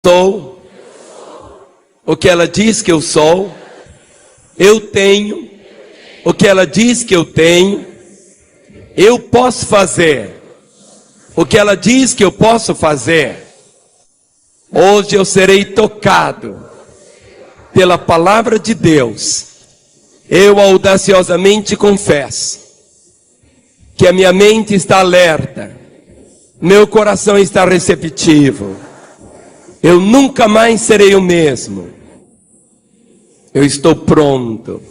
sou o que ela diz que eu sou, eu tenho o que ela diz que eu tenho, eu posso fazer o que ela diz que eu posso fazer. Hoje eu serei tocado pela palavra de Deus. Eu audaciosamente confesso que a minha mente está alerta, meu coração está receptivo. Eu nunca mais serei o mesmo. Eu estou pronto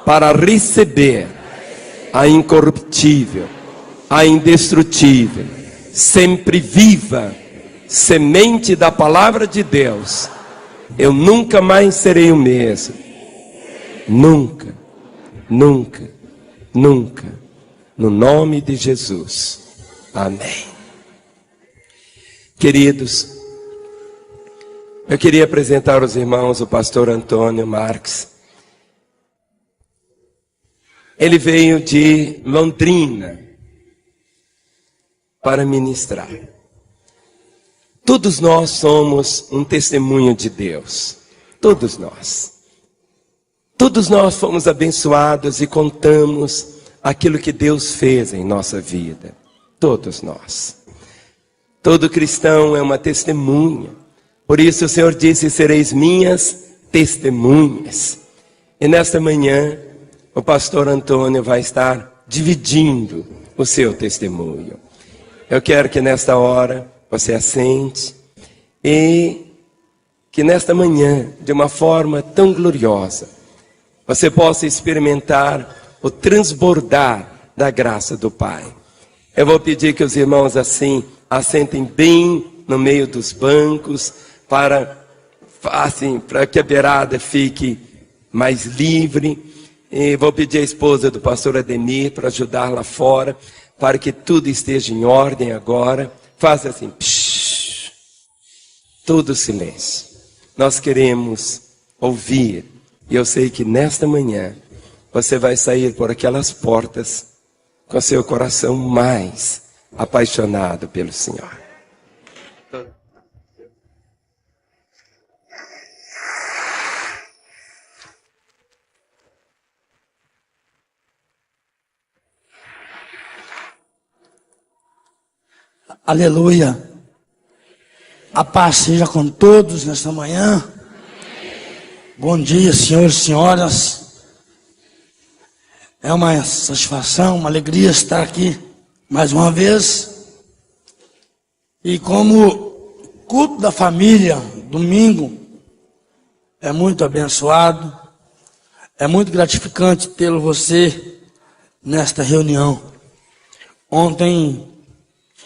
para receber a incorruptível, a indestrutível, sempre viva semente da palavra de Deus. Eu nunca mais serei o mesmo. Nunca, nunca, nunca. No nome de Jesus. Amém. Queridos, eu queria apresentar aos irmãos o pastor Antônio Marques. Ele veio de Londrina para ministrar. Todos nós somos um testemunho de Deus. Todos nós. Todos nós fomos abençoados e contamos aquilo que Deus fez em nossa vida. Todos nós. Todo cristão é uma testemunha. Por isso o Senhor disse: sereis minhas testemunhas. E nesta manhã, o pastor Antônio vai estar dividindo o seu testemunho. Eu quero que nesta hora você assente e que nesta manhã, de uma forma tão gloriosa, você possa experimentar o transbordar da graça do Pai. Eu vou pedir que os irmãos assim assentem bem no meio dos bancos, para que a beirada fique mais livre. E vou pedir à esposa do pastor Ademir para ajudar lá fora, para que tudo esteja em ordem agora. Faça assim, psh, todo silêncio. Nós queremos ouvir, e eu sei que nesta manhã você vai sair por aquelas portas com seu coração mais apaixonado pelo Senhor. Aleluia. A paz seja com todos nesta manhã. Bom dia, senhores e senhoras. É uma satisfação, uma alegria estar aqui mais uma vez. E como culto da família, domingo, é muito abençoado. É muito gratificante tê-lo você nesta reunião. Ontem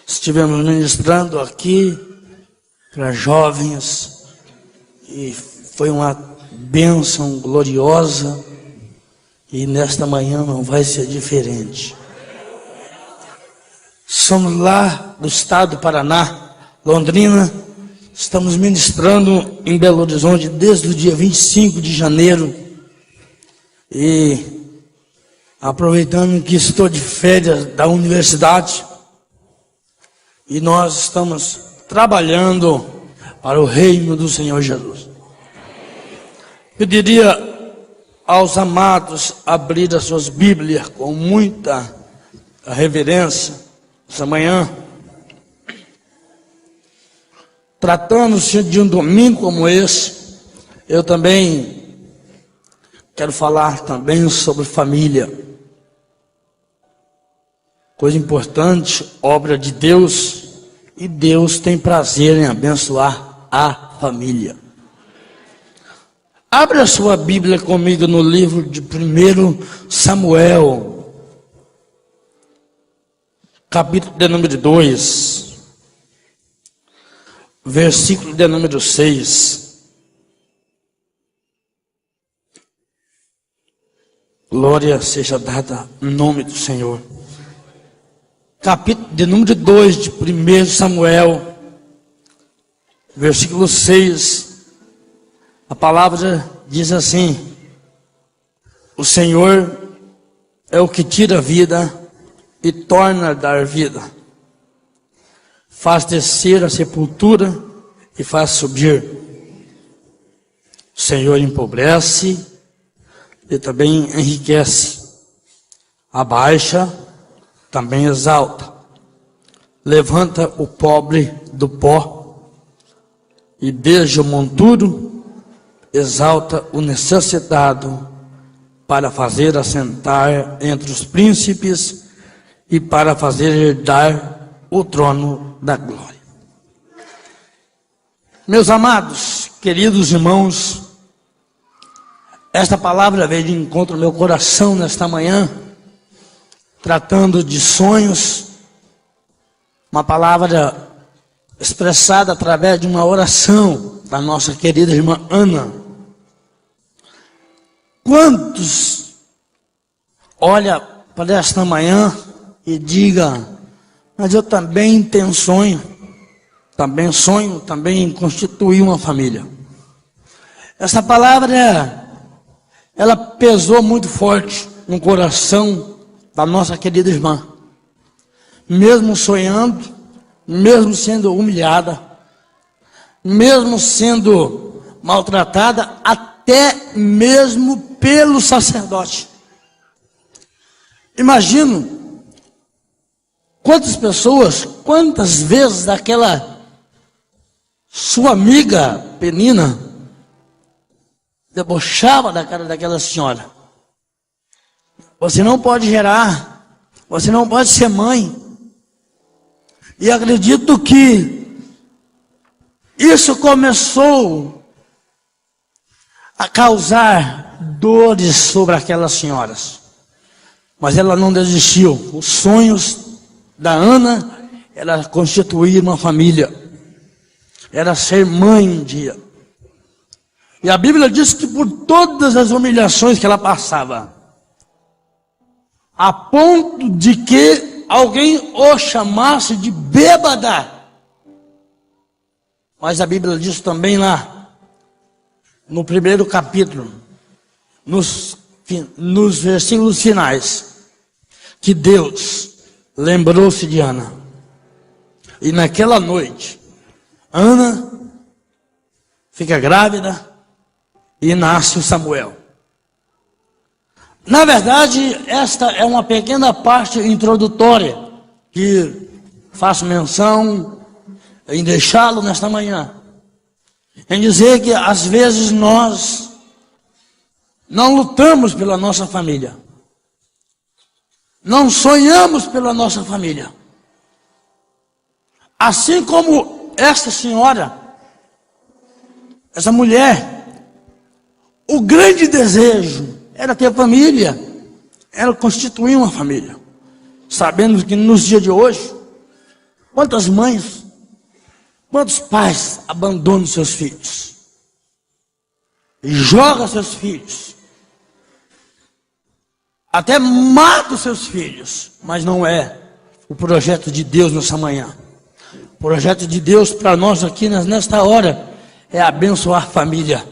estivemos ministrando aqui para jovens e foi uma bênção gloriosa, e nesta manhã não vai ser diferente. Somos lá do estado do Paraná, Londrina, estamos ministrando em Belo Horizonte desde o dia 25 de janeiro, e aproveitando que estou de férias da universidade, e nós estamos trabalhando para o reino do Senhor Jesus. Pediria aos amados abrir as suas Bíblias com muita reverência essa manhã. Tratando-se de um domingo como esse, eu também quero falar também sobre família. Coisa importante, obra de Deus, e Deus tem prazer em abençoar a família. Abre a sua Bíblia comigo no livro de 1 Samuel, capítulo de número 2, versículo de número 6. Glória seja dada em nome do Senhor. Capítulo de número 2 de 1 Samuel, versículo 6, a palavra diz assim: o Senhor é o que tira a vida e torna a dar vida, faz descer a sepultura e faz subir. O Senhor empobrece e também enriquece. Abaixa, também exalta. Levanta o pobre do pó e desde o monturo exalta o necessitado para fazer assentar entre os príncipes e para fazer herdar o trono da glória. Meus amados, queridos irmãos, esta palavra veio de encontro ao meu coração nesta manhã, tratando de sonhos, uma palavra expressada através de uma oração da nossa querida irmã Ana. Quantos olha para esta manhã e diga, mas eu também tenho sonho, também em constituir uma família. Essa palavra, ela pesou muito forte no coração da nossa querida irmã. Mesmo sonhando, mesmo sendo humilhada, mesmo sendo maltratada, até mesmo pelo sacerdote. Imagino quantas pessoas, quantas vezes aquela sua amiga Penina debochava da cara daquela senhora. Você não pode gerar, você não pode ser mãe. E acredito que isso começou a causar dores sobre aquelas senhoras. Mas ela não desistiu. Os sonhos da Ana era constituir uma família, era ser mãe um dia. E a Bíblia diz que por todas as humilhações que ela passava, a ponto de que alguém o chamasse de bêbada. Mas a Bíblia diz também lá, no primeiro capítulo, nos versículos finais, que Deus lembrou-se de Ana. E naquela noite, Ana fica grávida e nasce o Samuel. Na verdade, esta é uma pequena parte introdutória que faço menção em deixá-lo nesta manhã, em dizer que às vezes nós não lutamos pela nossa família, não sonhamos pela nossa família, assim como esta senhora, essa mulher, o grande desejo era ter família, era constituir uma família, sabendo que nos dias de hoje, quantas mães, quantos pais abandonam seus filhos, e jogam seus filhos, até matam seus filhos, mas não é o projeto de Deus nessa manhã. O projeto de Deus para nós aqui nesta hora é abençoar a família.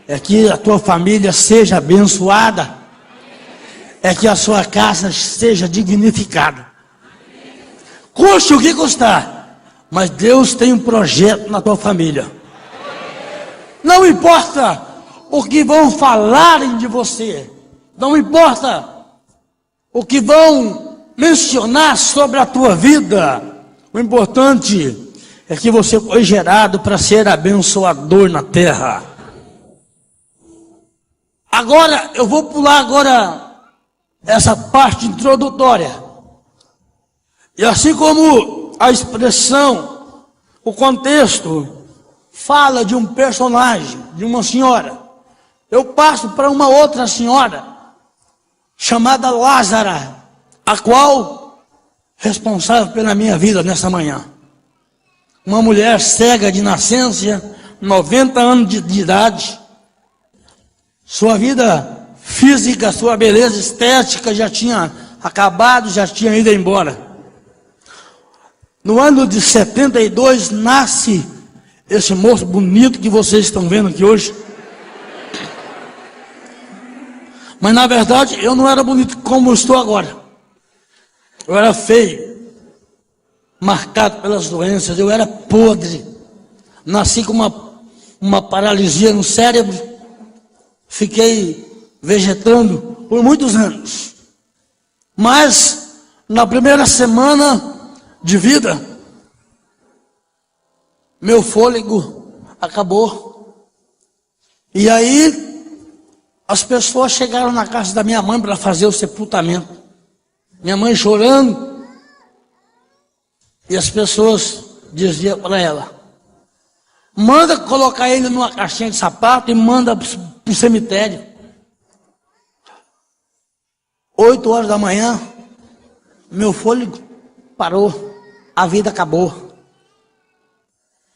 É que a tua família seja abençoada. É que a sua casa seja dignificada. Custe o que custar, mas Deus tem um projeto na tua família. Não importa o que vão falarem de você, não importa o que vão mencionar sobre a tua vida, o importante é que você foi gerado para ser abençoador na terra. Agora, eu vou pular agora essa parte introdutória. E assim como a expressão, o contexto, fala de um personagem, de uma senhora, eu passo para uma outra senhora, chamada Lázara, a qual responsável pela minha vida nessa manhã. Uma mulher cega de nascença, 90 anos de idade, sua vida física, sua beleza estética já tinha acabado, já tinha ido embora. No ano de 72 nasce esse moço bonito que vocês estão vendo aqui hoje. Mas na verdade eu não era bonito como eu estou agora. Eu era feio, marcado pelas doenças, eu era podre, nasci com uma paralisia no cérebro, fiquei vegetando por muitos anos. Mas, na primeira semana de vida, meu fôlego acabou. E aí, as pessoas chegaram na casa da minha mãe para fazer o sepultamento. Minha mãe chorando. E as pessoas diziam para ela: manda colocar ele numa caixinha de sapato e manda para o cemitério. 8 horas da manhã, meu fôlego parou, a vida acabou.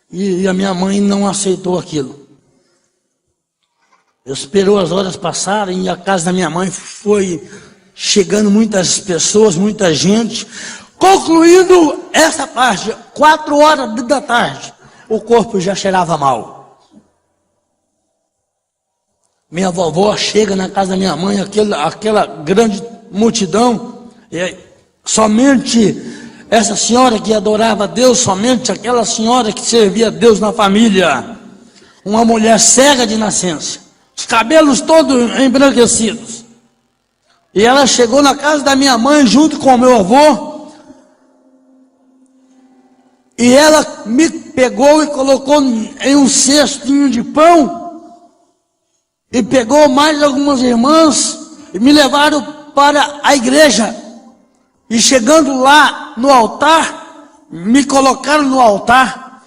E a minha mãe não aceitou aquilo. Esperou as horas passarem e a casa da minha mãe foi chegando muitas pessoas, muita gente. Concluindo essa parte, 4 horas da tarde, o corpo já cheirava mal. Minha vovó chega na casa da minha mãe, aquela grande multidão, e somente essa senhora que adorava a Deus, somente aquela senhora que servia a Deus na família, uma mulher cega de nascença, os cabelos todos embranquecidos. E ela chegou na casa da minha mãe junto com o meu avô, e ela me pegou e colocou em um cestinho de pão, e pegou mais algumas irmãs, e me levaram para a igreja. E chegando lá no altar, me colocaram no altar,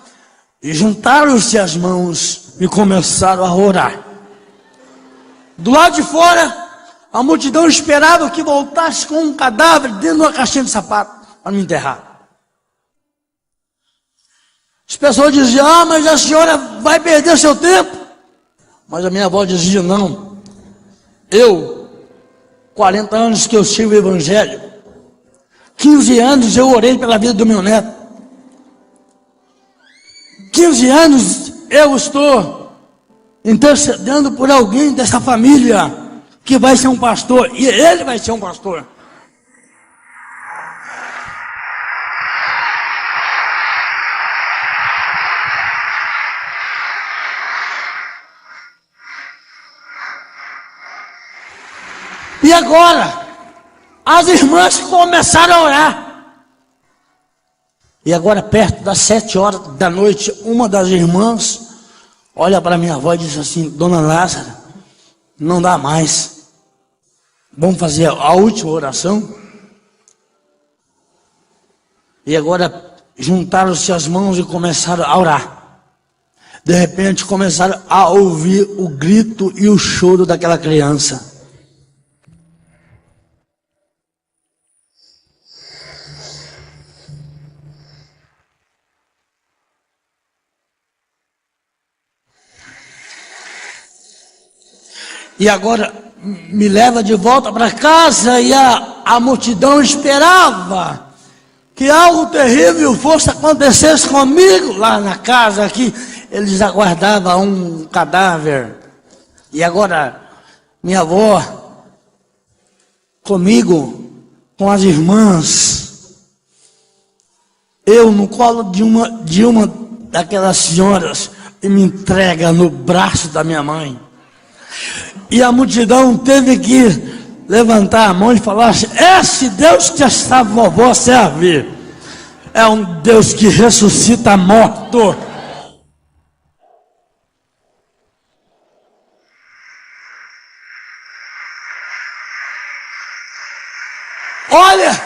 e juntaram-se as mãos, e começaram a orar. Do lado de fora, a multidão esperava que voltasse com um cadáver dentro de uma caixinha de sapato, para me enterrar. As pessoas diziam: ah, mas a senhora vai perder seu tempo. Mas a minha avó dizia: não, 40 anos que eu sigo o evangelho, 15 anos eu orei pela vida do meu neto, 15 anos eu estou intercedendo por alguém dessa família que vai ser um pastor, e ele vai ser um pastor. E agora, as irmãs começaram a orar. E agora, perto das 7 horas da noite, uma das irmãs olha para minha avó e diz assim: dona Lázara, não dá mais. Vamos fazer a última oração? E agora, juntaram-se as mãos e começaram a orar. De repente, começaram a ouvir o grito e o choro daquela criança. E agora me leva de volta para casa, e a multidão esperava que algo terrível fosse acontecer comigo lá na casa, que eles aguardavam um cadáver. E agora minha avó comigo, com as irmãs, eu no colo de uma daquelas senhoras, e me entrega no braço da minha mãe. E a multidão teve que levantar a mão e falar assim: esse Deus que essa vovó serve é um Deus que ressuscita morto. Olha,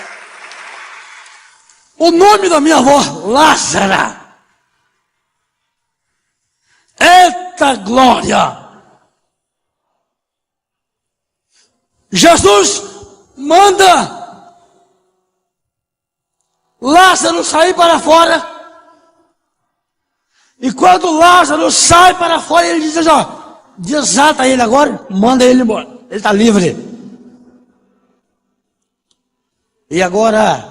o nome da minha avó, Lázara. Eita glória! Jesus manda Lázaro sair para fora. E quando Lázaro sai para fora, ele diz assim: ó, desata ele agora, manda ele embora, ele está livre. E agora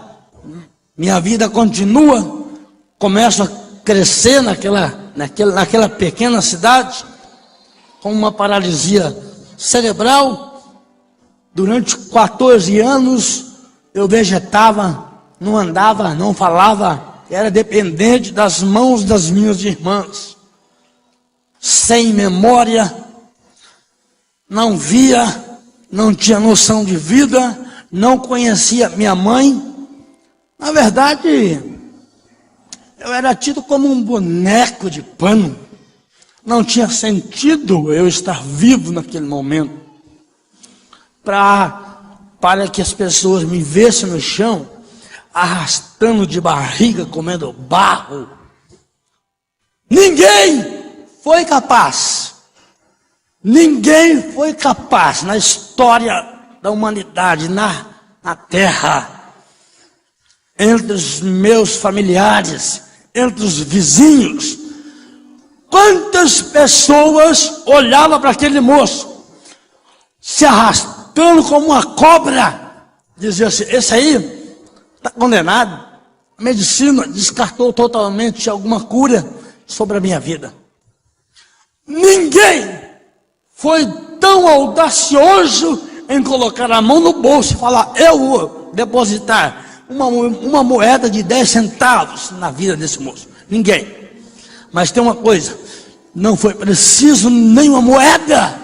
minha vida continua, começo a crescer naquela pequena cidade, com uma paralisia cerebral. Durante 14 anos eu vegetava, não andava, não falava, era dependente das mãos das minhas irmãs. sem memória, não via, não tinha noção de vida, não conhecia minha mãe. Na verdade, eu era tido como um boneco de pano. Não tinha sentido eu estar vivo naquele momento. Para que as pessoas me vissem no chão, arrastando de barriga, comendo barro. Ninguém foi capaz na história da humanidade, na Terra, entre os meus familiares, entre os vizinhos. Quantas pessoas olhavam para aquele moço, se arrastando como uma cobra, diziam assim: esse aí está condenado. A medicina descartou totalmente alguma cura sobre a minha vida. Ninguém foi tão audacioso em colocar a mão no bolso e falar: eu vou depositar uma moeda de 10 centavos na vida desse moço. Ninguém. Mas tem uma coisa: não foi preciso nenhuma moeda,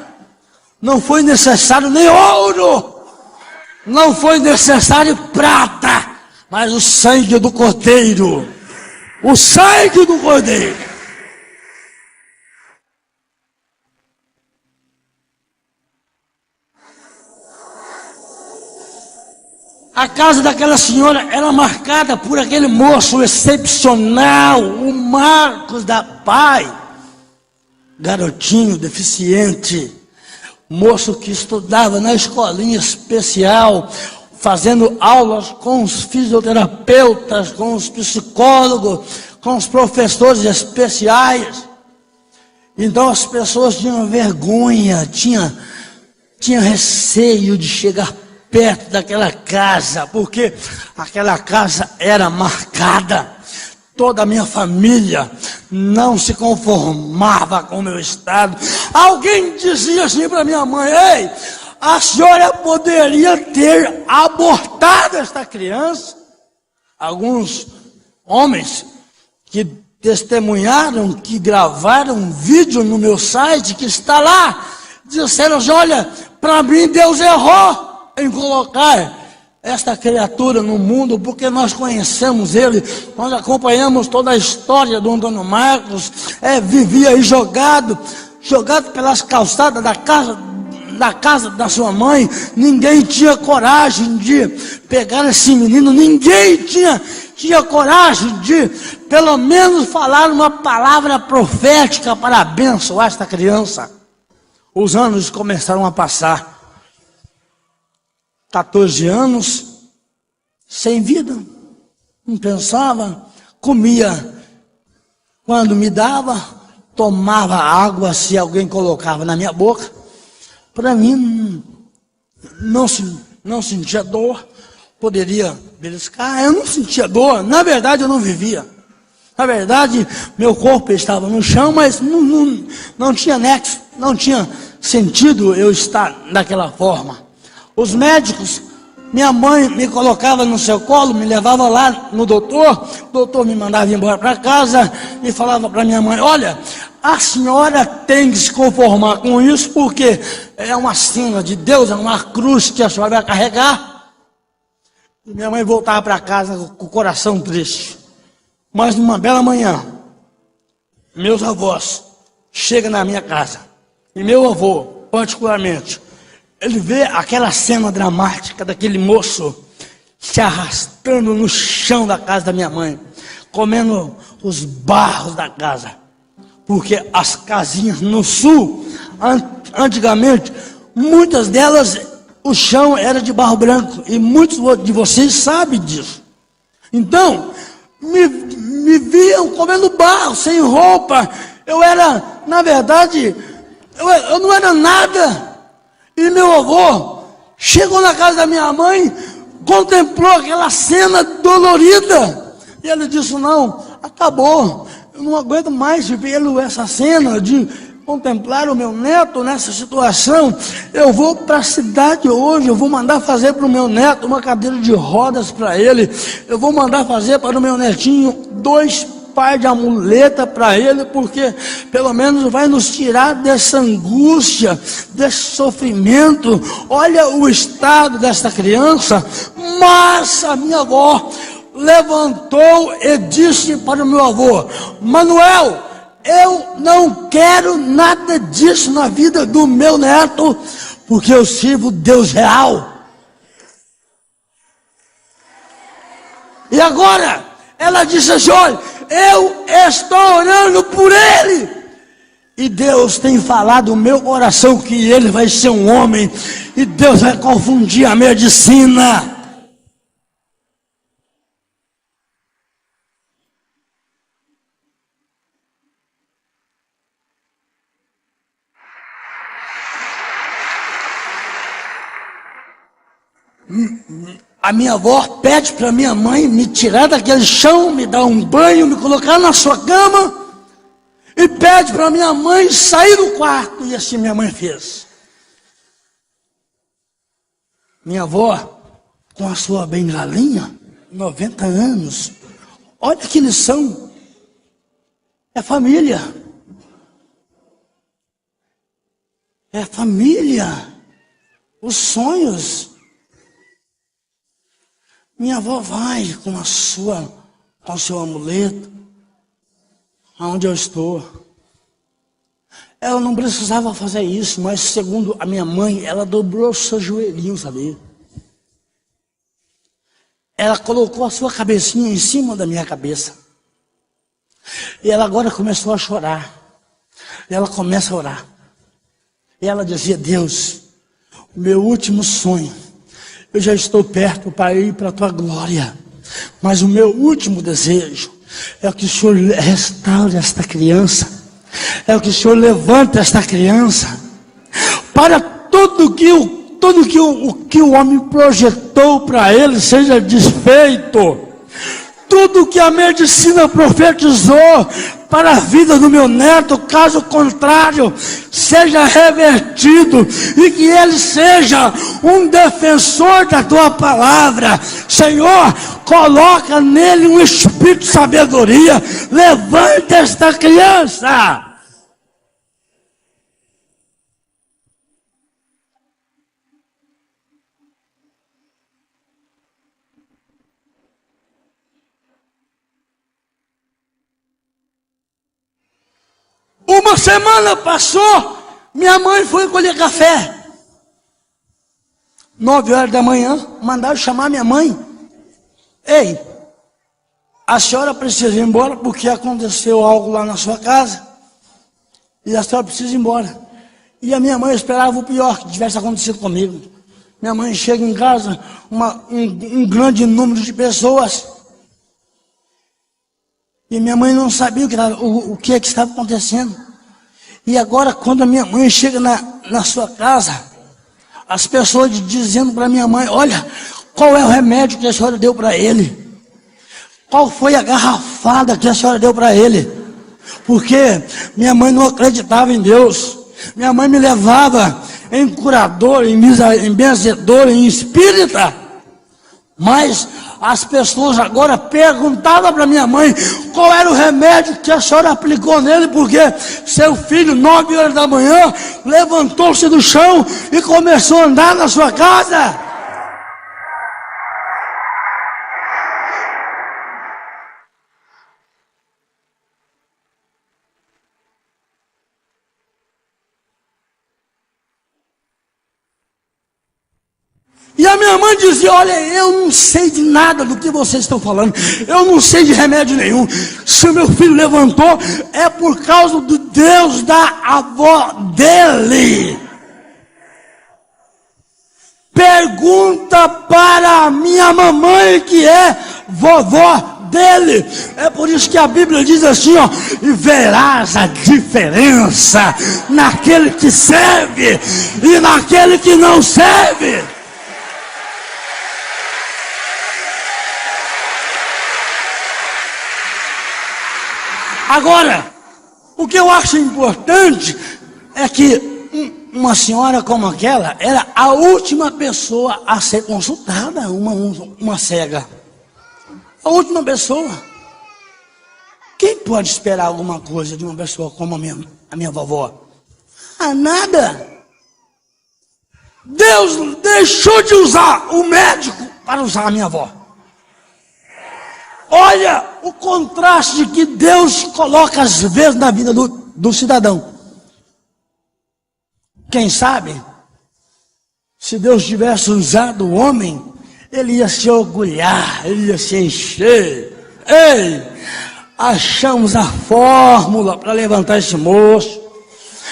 não foi necessário nem ouro, não foi necessário prata, mas o sangue do Cordeiro. O sangue do Cordeiro. A casa daquela senhora era marcada por aquele moço excepcional, o Marcos da Pai, garotinho deficiente, moço que estudava na escolinha especial, fazendo aulas com os fisioterapeutas, com os psicólogos, com os professores especiais. Então as pessoas tinham vergonha, tinham receio de chegar perto daquela casa, porque aquela casa era marcada. Toda a minha família não se conformava com o meu estado. Alguém dizia assim para minha mãe: ei, a senhora poderia ter abortado esta criança. Alguns homens que testemunharam, que gravaram um vídeo no meu site, que está lá, disseram assim: olha, para mim Deus errou em colocar esta criatura no mundo, porque nós conhecemos ele, nós acompanhamos toda a história do Antônio Marcos. Vivia aí jogado pelas calçadas da casa da sua mãe. Ninguém tinha coragem de pegar esse menino, ninguém tinha coragem de pelo menos falar uma palavra profética para abençoar esta criança. Os anos começaram a passar. 14 anos, sem vida, não pensava, comia quando me dava, tomava água se alguém colocava na minha boca. Para mim, não sentia dor, poderia beliscar, eu não sentia dor, na verdade eu não vivia. Na verdade, meu corpo estava no chão, mas não tinha nexo, não tinha sentido eu estar daquela forma. Os médicos, minha mãe me colocava no seu colo, me levava lá no doutor, o doutor me mandava embora para casa e falava para minha mãe: olha, a senhora tem que se conformar com isso, porque é uma sina de Deus, é uma cruz que a senhora vai carregar. E minha mãe voltava para casa com o coração triste. Mas numa bela manhã, meus avós chegam na minha casa, e meu avô, particularmente, ele vê aquela cena dramática daquele moço se arrastando no chão da casa da minha mãe, comendo os barros da casa. Porque as casinhas no sul, antigamente, muitas delas, o chão era de barro branco. E muitos de vocês sabem disso. Então, me viam comendo barro, sem roupa. Eu era, na verdade, eu não era nada. E meu avô chegou na casa da minha mãe, contemplou aquela cena dolorida. E ele disse: não, acabou. Eu não aguento mais ver essa cena de contemplar o meu neto nessa situação. Eu vou para a cidade hoje, eu vou mandar fazer para o meu neto uma cadeira de rodas para ele. Eu vou mandar fazer para o meu netinho 2 par de amuleta para ele, porque pelo menos vai nos tirar dessa angústia, desse sofrimento. Olha o estado desta criança. Mas a minha avó levantou e disse para o meu avô: Manuel, eu não quero nada disso na vida do meu neto, porque eu sirvo Deus real. E agora, ela disse assim: olha, eu estou orando por ele, e Deus tem falado no meu coração que ele vai ser um homem, e Deus vai confundir a medicina. A minha avó pede para minha mãe me tirar daquele chão, me dar um banho, me colocar na sua cama, e pede para minha mãe sair do quarto, e assim minha mãe fez. Minha avó, com a sua bengalinha, 90 anos, olha que lição, é família, os sonhos. Minha avó vai com o seu amuleto, aonde eu estou. Ela não precisava fazer isso, mas segundo a minha mãe, ela dobrou o seu joelhinho, sabia? Ela colocou a sua cabecinha em cima da minha cabeça. E ela agora começou a chorar. E ela começa a orar. E ela dizia: Deus, o meu último sonho, eu já estou perto para ir para a tua glória, mas o meu último desejo é que o Senhor restaure esta criança, é que o Senhor levante esta criança, para tudo que o homem projetou para ele seja desfeito, tudo que a medicina profetizou para a vida do meu neto, caso contrário, seja revertido, e que ele seja um defensor da tua palavra. Senhor, coloca nele um espírito de sabedoria, levanta esta criança. Uma semana passou, minha mãe foi colher café. 9 horas da manhã, mandaram chamar minha mãe. Ei, a senhora precisa ir embora porque aconteceu algo lá na sua casa, e a senhora precisa ir embora. E a minha mãe esperava o pior que tivesse acontecido comigo. Minha mãe chega em casa, um grande número de pessoas, e minha mãe não sabia o que estava acontecendo. E agora, quando a minha mãe chega na sua casa, as pessoas dizendo para minha mãe: olha, qual é o remédio que a senhora deu para ele? Qual foi a garrafada que a senhora deu para ele? Porque minha mãe não acreditava em Deus. Minha mãe me levava em curador, em benzedor, em espírita. Mas as pessoas agora perguntavam para minha mãe qual era o remédio que a senhora aplicou nele, porque seu filho, 9 horas da manhã, levantou-se do chão e começou a andar na sua casa. E a minha mãe dizia: olha, eu não sei de nada do que vocês estão falando, eu não sei de remédio nenhum. Se o meu filho levantou, é por causa do Deus da avó dele. Pergunta para a minha mamãe, que é vovó dele. É por isso que a Bíblia diz assim, ó: e verás a diferença naquele que serve e naquele que não serve. Agora, o que eu acho importante é que uma senhora como aquela era a última pessoa a ser consultada, uma cega. A última pessoa. Quem pode esperar alguma coisa de uma pessoa como a minha vovó? Ah, nada. Deus deixou de usar o médico para usar a minha avó. Olha o contraste que Deus coloca às vezes na vida do cidadão. Quem sabe, se Deus tivesse usado o homem, ele ia se orgulhar, ele ia se encher. Ei, achamos a fórmula para levantar esse moço.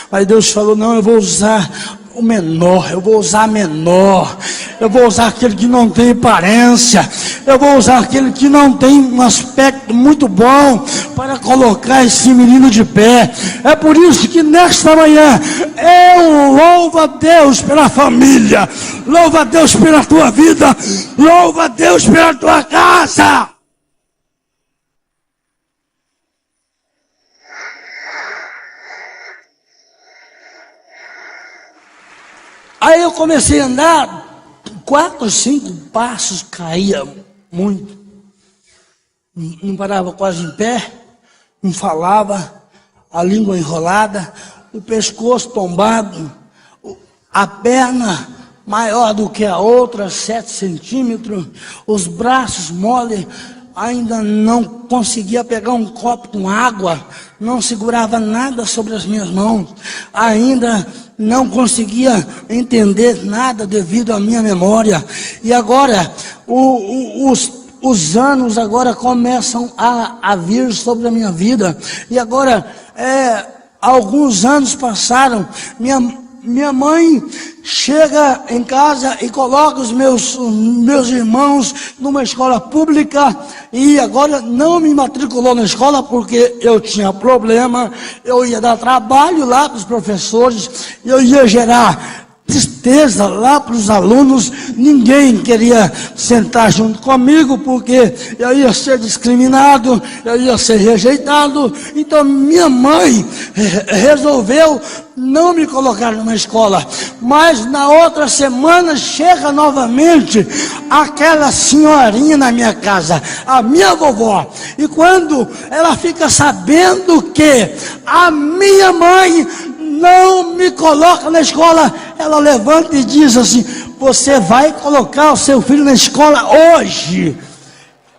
Mas Deus falou, não, eu vou usar o menor, eu vou usar menor, eu vou usar aquele que não tem aparência, eu vou usar aquele que não tem um aspecto muito bom para colocar esse menino de pé. É por isso que nesta manhã eu louvo a Deus pela família, louvo a Deus pela tua vida, louvo a Deus pela tua casa. Aí eu comecei a andar, 4 ou 5 passos, caía muito. Não parava quase em pé, não falava, a língua enrolada, o pescoço tombado, a perna maior do que a outra, 7 centímetros, os braços mole, ainda não conseguia pegar um copo com água, não segurava nada sobre as minhas mãos, ainda não conseguia entender nada devido à minha memória. E agora, os anos agora começam a vir sobre a minha vida. E agora, alguns anos passaram, minha mãe chega em casa e coloca os meus irmãos numa escola pública, e agora não me matriculou na escola porque eu tinha problema, eu ia dar trabalho lá para os professores, eu ia gerar tristeza lá para os alunos, ninguém queria sentar junto comigo, porque eu ia ser discriminado, eu ia ser rejeitado. Então minha mãe resolveu não me colocar numa escola, mas na outra semana chega novamente aquela senhorinha na minha casa, a minha vovó, e quando ela fica sabendo que a minha mãe não me coloca na escola, ela levanta e diz assim: você vai colocar o seu filho na escola hoje.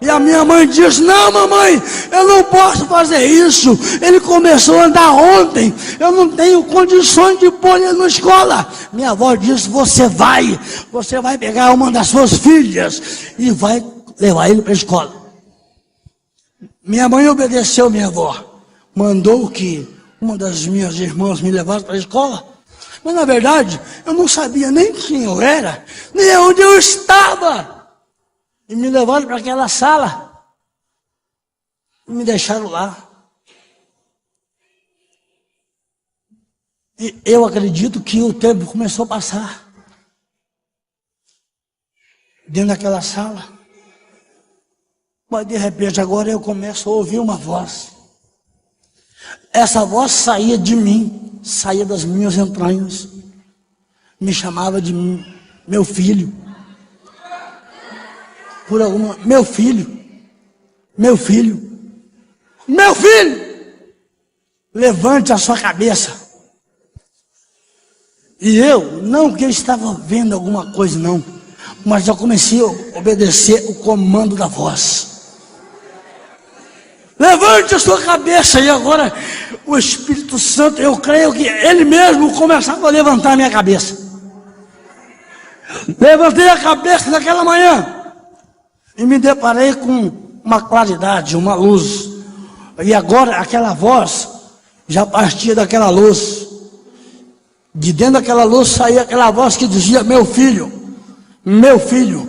E a minha mãe diz: não, mamãe, eu não posso fazer isso, ele começou a andar ontem, eu não tenho condições de pôr ele na escola. Minha avó disse: você vai pegar uma das suas filhas e vai levar ele para a escola. Minha mãe obedeceu minha avó, mandou que uma das minhas irmãs me levasse para a escola, mas na verdade eu não sabia nem quem eu era, nem onde eu estava, e me levaram para aquela sala e me deixaram lá. E eu acredito que o tempo começou a passar dentro daquela sala, mas de repente agora eu começo a ouvir uma voz. Essa voz saía de mim, saía das minhas entranhas, me chamava de meu filho. Por alguma, meu filho, levante a sua cabeça. E eu, não que eu estava vendo alguma coisa não, mas eu comecei a obedecer o comando da voz. Levante a sua cabeça. E agora o Espírito Santo, eu creio que Ele mesmo começava a levantar a minha cabeça. Levantei a cabeça naquela manhã e me deparei com uma claridade, uma luz. E agora aquela voz já partia daquela luz. De dentro daquela luz saía aquela voz que dizia: meu filho, meu filho.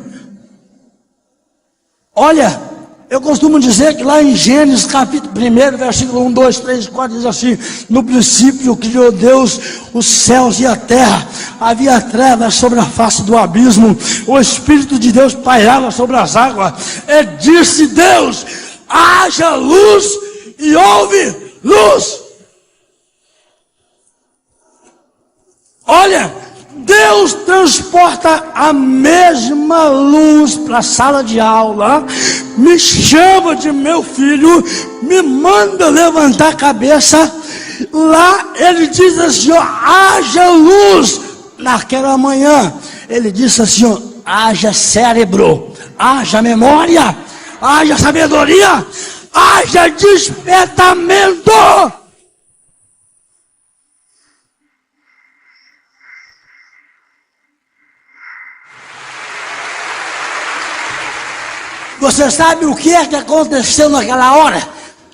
Olha, eu costumo dizer que lá em Gênesis capítulo 1, versículo 1, 2, 3, 4, diz assim: no princípio criou Deus os céus e a terra, havia trevas sobre a face do abismo, o Espírito de Deus pairava sobre as águas, e disse Deus: haja luz, e houve luz. Olha, Deus transporta a mesma luz para a sala de aula, me chama de meu filho, me manda levantar a cabeça. Lá ele diz assim: ó, haja luz. Naquela manhã ele disse assim: ó, haja cérebro, haja memória, haja sabedoria, haja despertamento. Você sabe o que é que aconteceu naquela hora?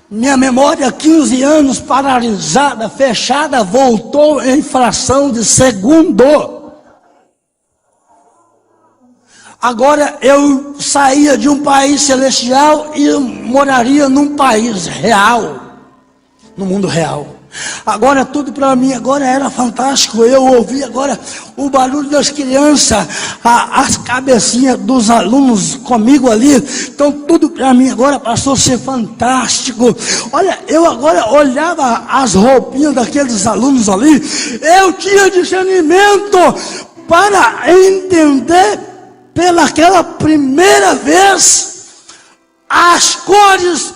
Minha memória, 15 anos paralisada, fechada, voltou em fração de segundo. Agora eu saía de um país celestial e moraria num país real, no mundo real. Agora tudo para mim agora era fantástico. Eu ouvi agora o barulho das crianças, as cabecinhas dos alunos comigo ali. Então tudo para mim agora passou a ser fantástico. Olha, eu agora olhava as roupinhas daqueles alunos ali. Eu tinha discernimento para entender pelaquela primeira vez as cores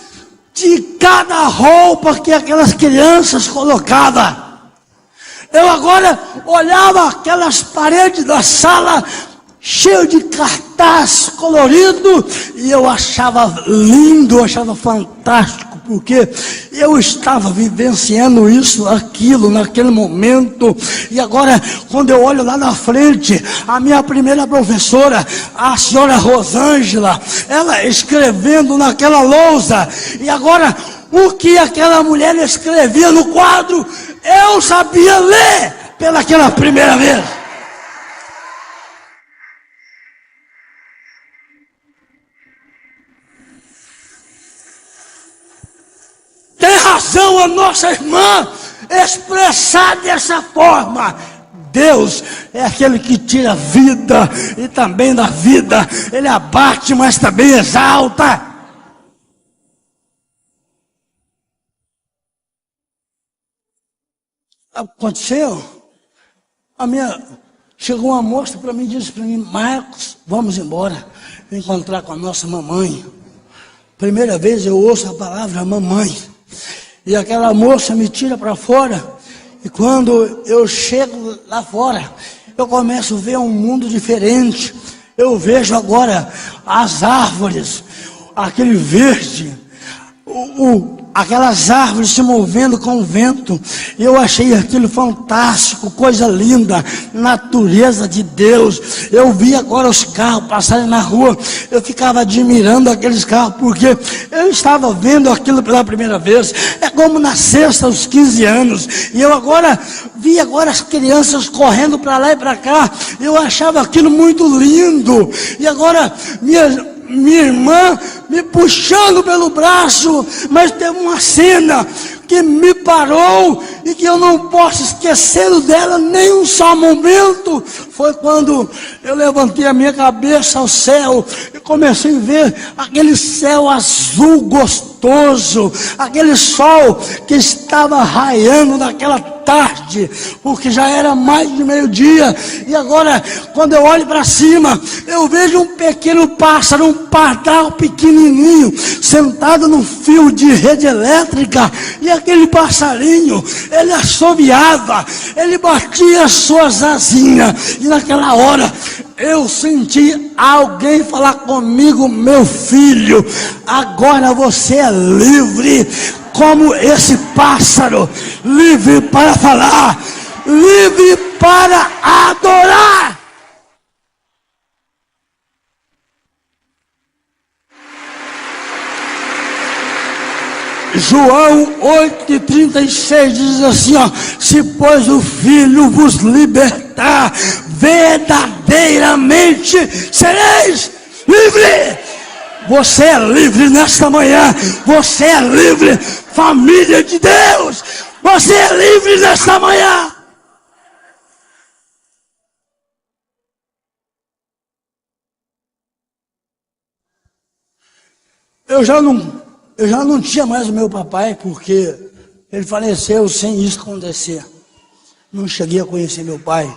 de cada roupa que aquelas crianças colocavam. Eu agora olhava aquelas paredes da sala cheio de cartaz colorido e eu achava lindo, eu achava fantástico, porque eu estava vivenciando isso, aquilo, naquele momento. E agora, quando eu olho lá na frente, a minha primeira professora, a senhora Rosângela, ela escrevendo naquela lousa, e agora, o que aquela mulher escrevia no quadro, eu sabia ler pelaquela primeira vez. Tem razão a nossa irmã expressar dessa forma. Deus é aquele que tira a vida e também da vida. Ele abate, mas também exalta. Aconteceu? Chegou uma moça para mim e disse para mim: Marcos, vamos embora encontrar com a nossa mamãe. Primeira vez eu ouço a palavra mamãe. E aquela moça me tira para fora. E quando eu chego lá fora, eu começo a ver um mundo diferente. Eu vejo agora as árvores, aquele verde, aquelas árvores se movendo com o vento. Eu achei aquilo fantástico, coisa linda, natureza de Deus. Eu vi agora os carros passarem na rua, eu ficava admirando aqueles carros, porque eu estava vendo aquilo pela primeira vez. É como na sexta, aos 15 anos, e eu agora vi agora as crianças correndo para lá e para cá. Eu achava aquilo muito lindo. E agora minha irmã me puxando pelo braço, mas teve uma cena que me parou e que eu não posso esquecer dela nem um só momento. Foi quando eu levantei a minha cabeça ao céu e comecei a ver aquele céu azul gostoso, aquele sol que estava raiando naquela tarde, porque já era mais de meio-dia. E agora, quando eu olho para cima, eu vejo um pequeno pássaro, um pardal pequenininho, sentado num fio de rede elétrica. E aquele passarinho, ele assobiava, ele batia as suas asinhas. E naquela hora, eu senti alguém falar comigo: meu filho, agora você é livre, como esse pássaro, livre para falar, livre para adorar. João 8,36 diz assim, ó: se pois o Filho vos libertar, verdadeiramente sereis livres. Você é livre nesta manhã. Você é livre, família de Deus. Você é livre nesta manhã. Eu já não tinha mais o meu papai, porque ele faleceu sem isso acontecer. Não cheguei a conhecer meu pai.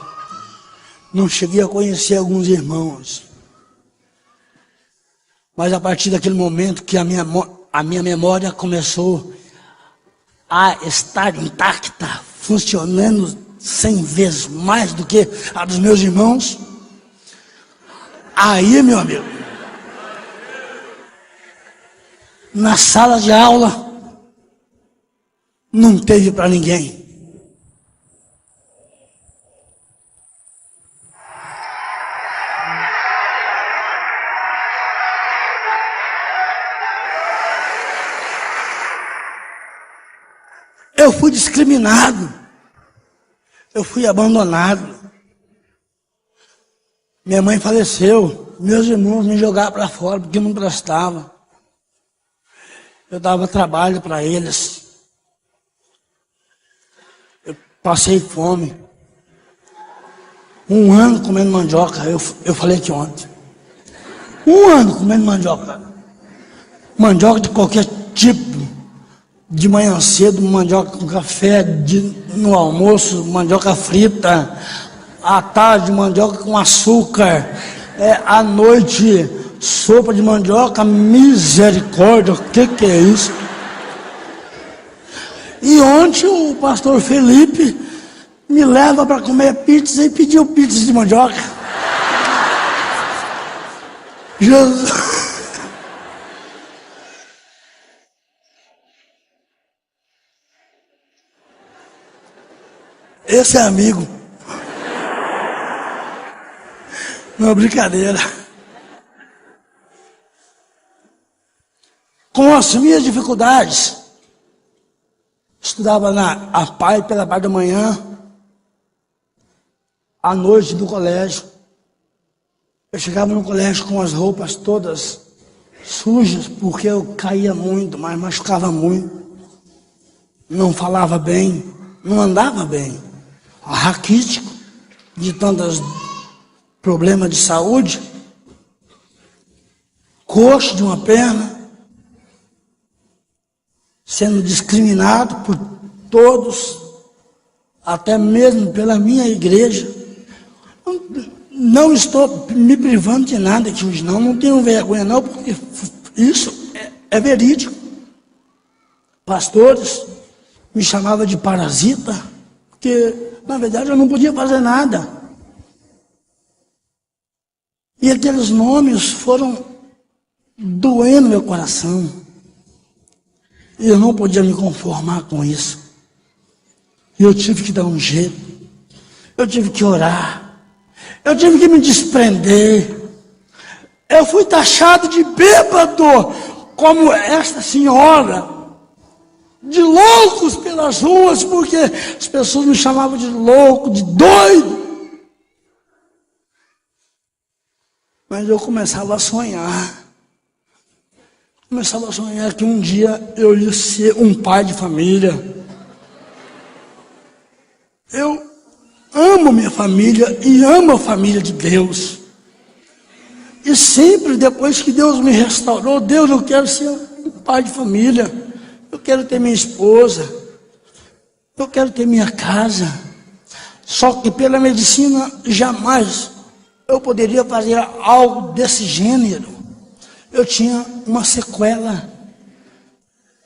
não cheguei a conhecer alguns irmãos. Mas a partir daquele momento que a minha memória começou a estar intacta, funcionando 100 vezes mais do que a dos meus irmãos, aí, meu amigo, na sala de aula, não teve para ninguém. Eu fui discriminado, eu fui abandonado. Minha mãe faleceu, meus irmãos me jogaram para fora porque não prestava. Eu dava trabalho para eles. Eu passei fome. 1 ano comendo mandioca, eu falei aqui ontem. 1 ano comendo mandioca. Mandioca de qualquer tipo. De manhã cedo, mandioca com café, no almoço, mandioca frita, à tarde, mandioca com açúcar, à noite, sopa de mandioca, misericórdia, o que é isso? E ontem o pastor Felipe me leva para comer pizza e pediu pizza de mandioca. Jesus... Esse é amigo. Não é brincadeira. Com as minhas dificuldades, estudava a PAI pela parte da manhã, à noite do colégio. Eu chegava no colégio com as roupas todas sujas, porque eu caía muito, mas machucava muito. Não falava bem, não andava bem. Raquítico, de tantos problemas de saúde, coxo de uma perna, sendo discriminado por todos, até mesmo pela minha igreja. Não estou me privando de nada aqui hoje, não tenho vergonha não, porque isso é verídico. Pastores me chamavam de parasita, porque na verdade eu não podia fazer nada. E aqueles nomes foram doendo meu coração. E eu não podia me conformar com isso. E eu tive que dar um jeito. Eu tive que orar. Eu tive que me desprender. Eu fui taxado de bêbado, como esta senhora. De loucos pelas ruas, porque as pessoas me chamavam de louco, de doido. Mas eu começava a sonhar. Começava a sonhar que um dia eu ia ser um pai de família. Eu amo minha família e amo a família de Deus. E sempre depois que Deus me restaurou, Deus, eu quero ser um pai de família. Eu quero ter minha esposa, eu quero ter minha casa. Só que pela medicina jamais eu poderia fazer algo desse gênero. Eu tinha uma sequela.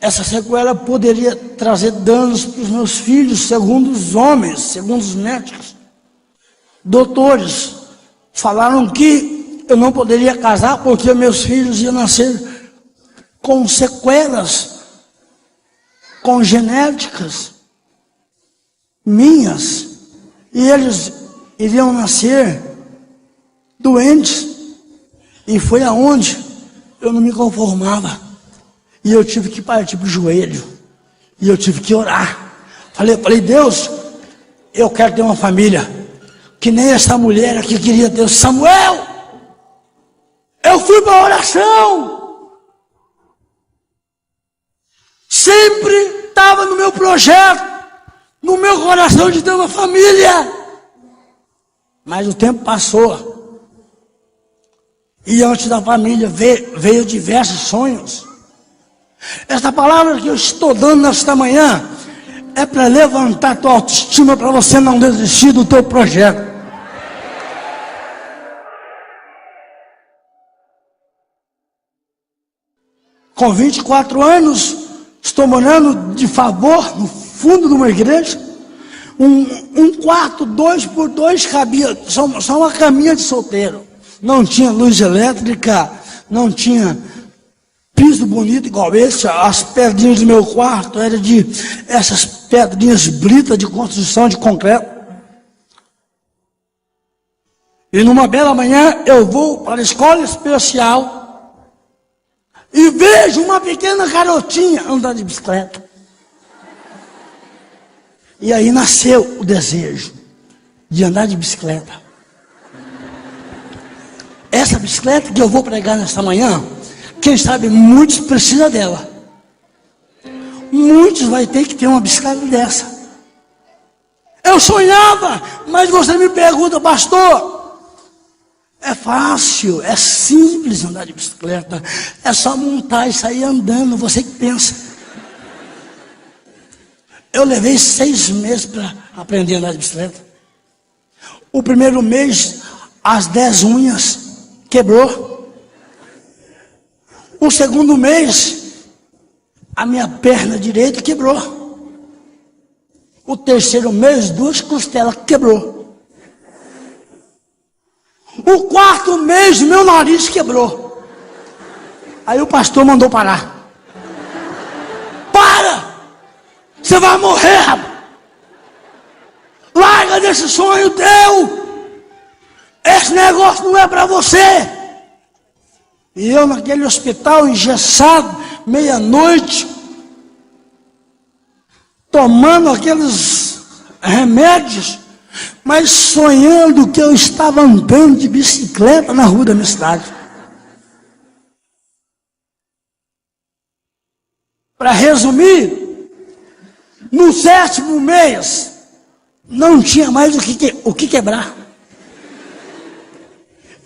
Essa sequela poderia trazer danos para os meus filhos, segundo os homens, segundo os médicos. Doutores falaram que eu não poderia casar porque meus filhos iam nascer com sequelas congenéticas minhas, e eles iriam nascer doentes. E foi aonde eu não me conformava, e eu tive que partir para o joelho, e eu tive que orar. Falei, Deus, eu quero ter uma família, que nem essa mulher aqui queria ter, Samuel. Eu fui para a oração. Sempre estava no meu projeto, no meu coração de ter uma família. Mas o tempo passou. E antes da família veio diversos sonhos. Esta palavra que eu estou dando nesta manhã é para levantar a tua autoestima, para você não desistir do teu projeto. Com 24 anos, estou morando de favor no fundo de uma igreja. Um quarto, 2x2, cabia, só uma caminha de solteiro. Não tinha luz elétrica, não tinha piso bonito igual esse. As pedrinhas do meu quarto eram de essas pedrinhas brita de construção de concreto. E numa bela manhã eu vou para a escola especial e vejo uma pequena garotinha andando de bicicleta. E aí nasceu o desejo de andar de bicicleta. Essa bicicleta que eu vou pregar nesta manhã, quem sabe muitos precisam dela. Muitos vai ter que ter uma bicicleta dessa. Eu sonhava, mas você me pergunta, pastor, é fácil, é simples andar de bicicleta. É só montar e sair andando, você que pensa. Eu levei 6 meses para aprender a andar de bicicleta. O primeiro mês, as 10 unhas quebrou. O segundo mês, a minha perna direita quebrou. O terceiro mês, 2 costelas quebrou. O quarto mês, meu nariz quebrou. Aí o pastor mandou parar. Para! Você vai morrer, rapaz. Larga desse sonho teu. Esse negócio não é para você. E eu naquele hospital engessado, meia-noite, tomando aqueles remédios, mas sonhando que eu estava andando de bicicleta na rua da minha cidade. Para resumir, no 7º mês, não tinha mais o que quebrar.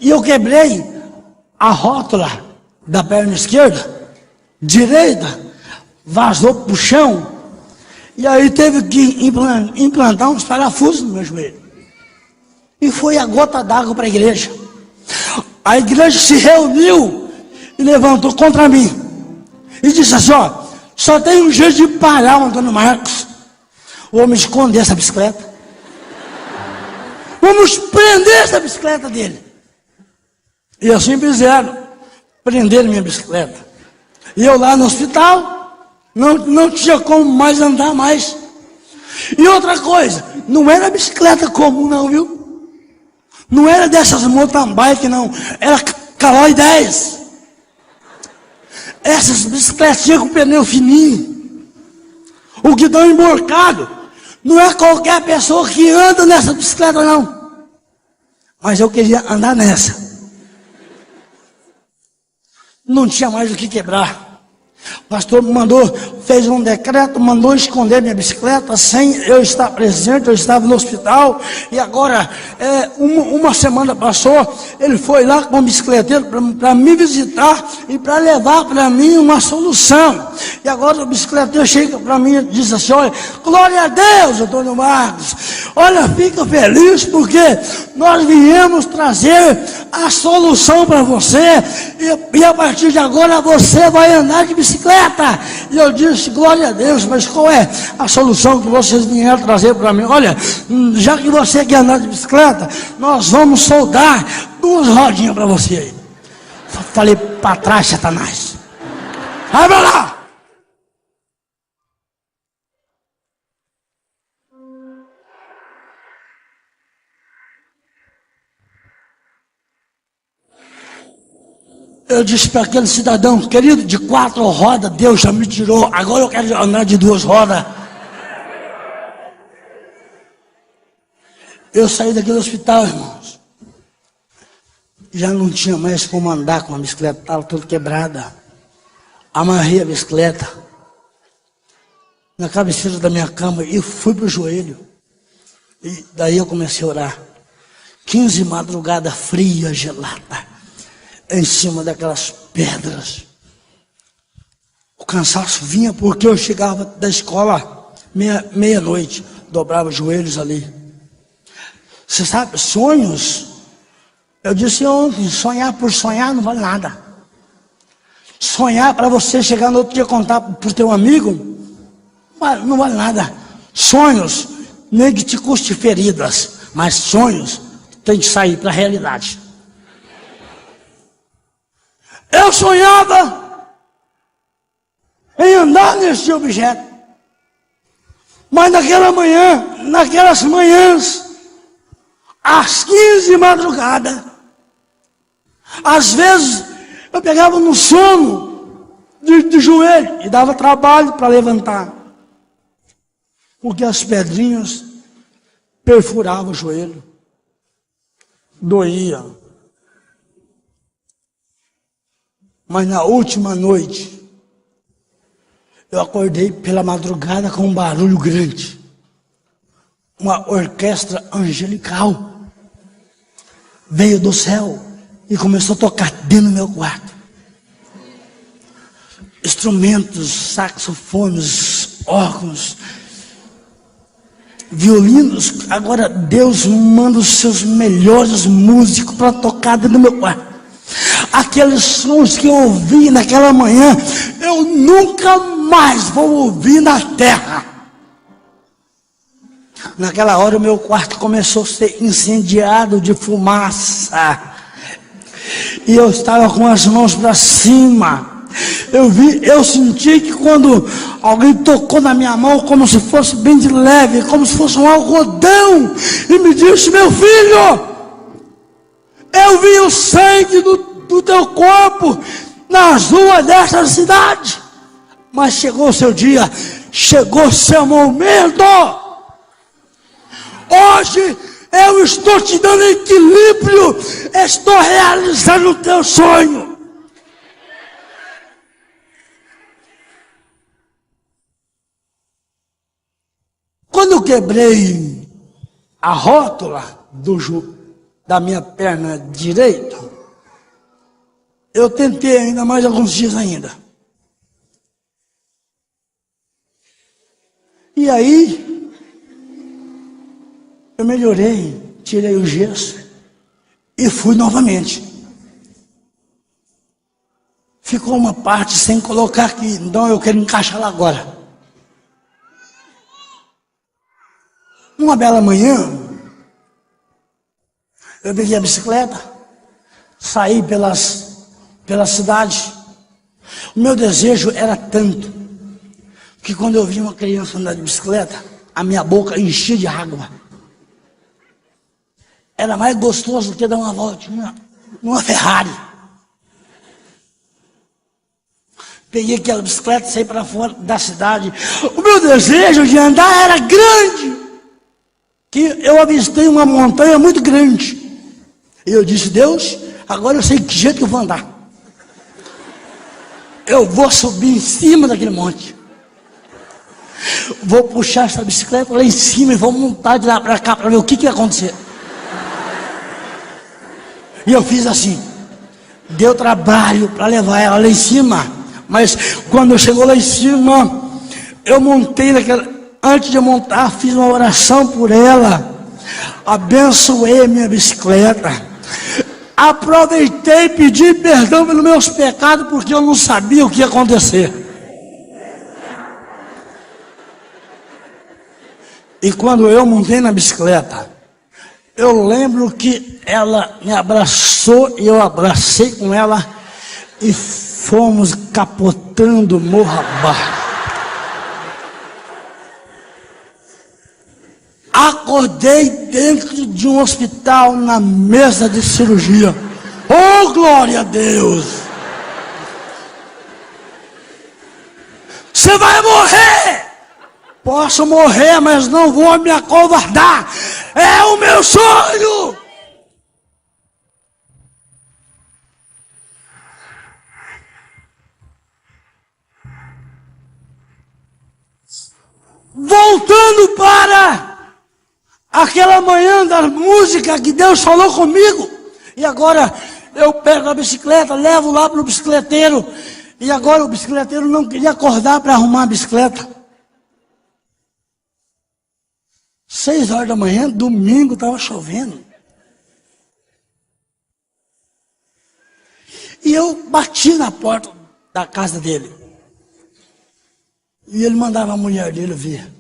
E eu quebrei a rótula da perna esquerda, direita, vazou para o chão, e aí teve que implantar uns parafusos no meu joelho. E foi a gota d'água para a igreja. A igreja se reuniu e levantou contra mim. E disse assim, ó, só tem um jeito de parar o Antônio Marcos. Vamos esconder essa bicicleta. Vamos prender essa bicicleta dele. E assim fizeram. Prenderam minha bicicleta. E eu lá no hospital, não tinha como mais andar mais. E outra coisa, não era bicicleta comum não, viu? Não era dessas mountain bike não. Era Caloi 10. Essas bicicletinhas com pneu fininho, o guidão emborcado. Não é qualquer pessoa que anda nessa bicicleta não. Mas eu queria andar nessa. Não tinha mais o que quebrar. O pastor fez um decreto, mandou esconder minha bicicleta sem eu estar presente. Eu estava no hospital e agora uma semana passou, ele foi lá com o bicicleteiro para me visitar e para levar para mim uma solução. E agora o bicicleteiro chega para mim e diz assim, olha, glória a Deus, Antônio Marcos, olha, fica feliz porque nós viemos trazer a solução para você e a partir de agora você vai andar de bicicleta. E eu disse, glória a Deus, mas qual é a solução que vocês vieram trazer para mim? Olha, já que você quer andar de bicicleta, nós vamos soldar 2 rodinhas para você aí. Falei para trás, Satanás. Vai para lá! Eu disse para aquele cidadão, querido, de 4 rodas, Deus já me tirou, agora eu quero andar de 2 rodas. Eu saí daquele hospital, irmãos. Já não tinha mais como andar com a bicicleta, estava toda quebrada. Amarrei a bicicleta na cabeceira da minha cama e fui para o joelho. E daí eu comecei a orar. 15 madrugada fria, gelada, em cima daquelas pedras. O cansaço vinha porque eu chegava da escola meia-noite, dobrava os joelhos ali. Você sabe, sonhos, eu disse ontem, sonhar por sonhar não vale nada. Sonhar para você chegar no outro dia e contar para o teu amigo, não vale nada. Sonhos, nem que te custe feridas, mas sonhos tem que sair para a realidade. Eu sonhava em andar nesse objeto, mas naquelas manhãs, às 15 de madrugada, às vezes eu pegava no sono de joelho e dava trabalho para levantar, porque as pedrinhas perfuravam o joelho, doía. Mas na última noite, eu acordei pela madrugada com um barulho grande, uma orquestra angelical veio do céu e começou a tocar dentro do meu quarto. Instrumentos, saxofones, órgãos, violinos. Agora Deus manda os seus melhores músicos para tocar dentro do meu quarto. Aqueles sons que eu ouvi naquela manhã, eu nunca mais vou ouvir na terra. Naquela hora o meu quarto começou a ser incendiado de fumaça. E eu estava com as mãos para cima. Eu senti que quando alguém tocou na minha mão, como se fosse bem de leve, como se fosse um algodão, e me disse: meu filho, eu vi o sangue do teu corpo nas ruas dessa cidade, mas chegou o seu dia, chegou o seu momento. Hoje eu estou te dando equilíbrio, estou realizando o teu sonho. Quando eu quebrei a rótula da minha perna direita, eu tentei ainda mais alguns dias ainda. E aí, eu melhorei, tirei o gesso e fui novamente. Ficou uma parte sem colocar aqui, então eu quero encaixar lá agora. Uma bela manhã, eu peguei a bicicleta, saí pela cidade. O meu desejo era tanto, que quando eu vi uma criança andar de bicicleta, a minha boca enchia de água. Era mais gostoso do que dar uma voltinha numa Ferrari. Peguei aquela bicicleta e saí para fora da cidade. O meu desejo de andar era grande, que eu avistei uma montanha muito grande. E eu disse: Deus, agora eu sei que jeito que eu vou andar. Eu vou subir em cima daquele monte. Vou puxar essa bicicleta lá em cima e vou montar de lá para cá para ver o que vai acontecer. E eu fiz assim. Deu trabalho para levar ela lá em cima. Mas quando chegou lá em cima, eu montei naquela... Antes de montar, fiz uma oração por ela. Abençoei a minha bicicleta. Aproveitei e pedi perdão pelos meus pecados, porque eu não sabia o que ia acontecer. E quando eu montei na bicicleta, eu lembro que ela me abraçou e eu abracei com ela e fomos capotando morro abaixo. Acordei dentro de um hospital na mesa de cirurgia. Oh, glória a Deus! Você vai morrer! Posso morrer, mas não vou me acovardar. É o meu sonho! Voltando para aquela manhã da música que Deus falou comigo. E agora eu pego a bicicleta, levo lá para o bicicleteiro. E agora o bicicleteiro não queria acordar para arrumar a bicicleta. 6 horas da manhã, domingo, estava chovendo. E eu bati na porta da casa dele. E ele mandava a mulher dele vir.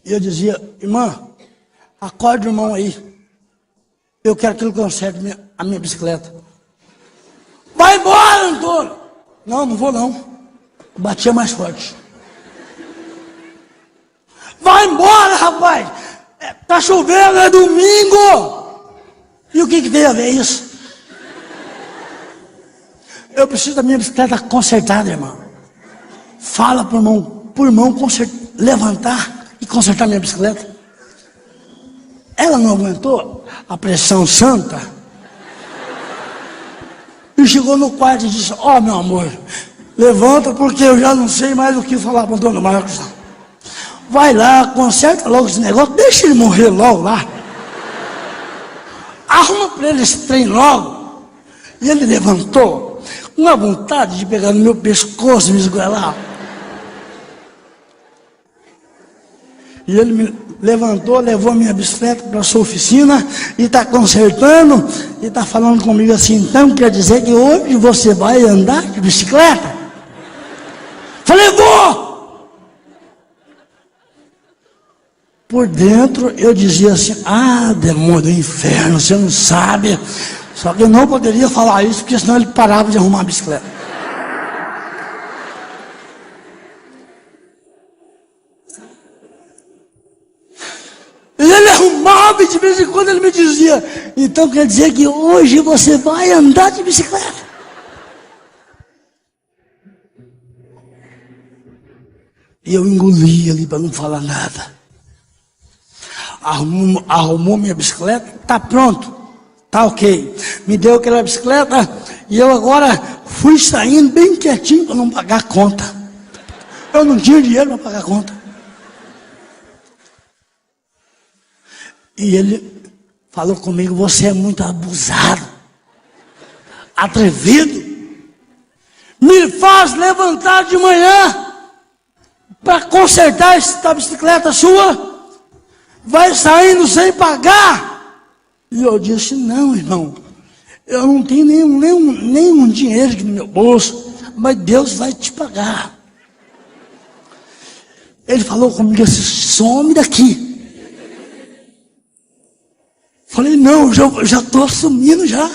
E eu dizia, irmã, acorde o irmão aí. Eu quero que ele conserte a minha bicicleta. Vai embora, Antônio! Não, não vou não. Eu batia mais forte. Vai embora, rapaz! Tá chovendo, é domingo! E o que tem a ver isso? Eu preciso da minha bicicleta consertada, irmão. Fala pro irmão levantar e consertar minha bicicleta. Ela não aguentou a pressão santa. E chegou no quarto e disse, ó, meu amor, levanta porque eu já não sei mais o que falar para o dono Marcos. Vai lá, conserta logo esse negócio, deixa ele morrer logo lá. Arruma para ele esse trem logo. E ele levantou, com uma vontade de pegar no meu pescoço e me esgoelar. E ele me levantou, levou a minha bicicleta para a sua oficina e está consertando e está falando comigo assim, então quer dizer que hoje você vai andar de bicicleta? Falei, vou! Por dentro eu dizia assim, ah, demônio do inferno, você não sabe. Só que eu não poderia falar isso, porque senão ele parava de arrumar a bicicleta. Ele arrumava e de vez em quando ele me dizia, então quer dizer que hoje você vai andar de bicicleta? E eu engoli ali para não falar nada. Arrumou minha bicicleta, tá pronto, tá ok. Me deu aquela bicicleta e eu agora fui saindo bem quietinho para não pagar a conta. Eu não tinha dinheiro para pagar a conta. E ele falou comigo, você é muito abusado, atrevido, me faz levantar de manhã para consertar essa bicicleta sua, vai saindo sem pagar. E eu disse, não, irmão, eu não tenho nenhum dinheiro aqui no meu bolso, mas Deus vai te pagar. Ele falou comigo assim, some daqui. Falei, não, já estou assumindo já.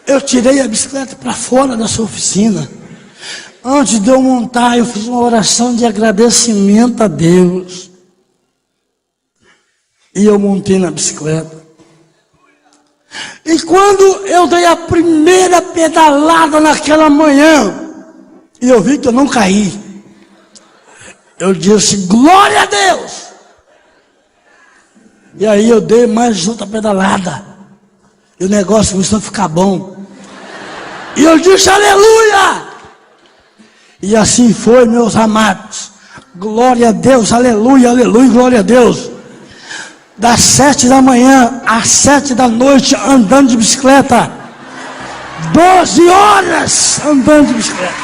Eu tirei a bicicleta para fora da sua oficina. Antes de eu montar, eu fiz uma oração de agradecimento a Deus. E eu montei na bicicleta. E quando eu dei a primeira pedalada naquela manhã, e eu vi que eu não caí, eu disse, glória a Deus! E aí eu dei mais outra pedalada. E o negócio começou a ficar bom. E eu disse, aleluia! E assim foi, meus amados. Glória a Deus, aleluia, aleluia, glória a Deus. Das 7 da manhã às 7 da noite andando de bicicleta. 12 horas andando de bicicleta.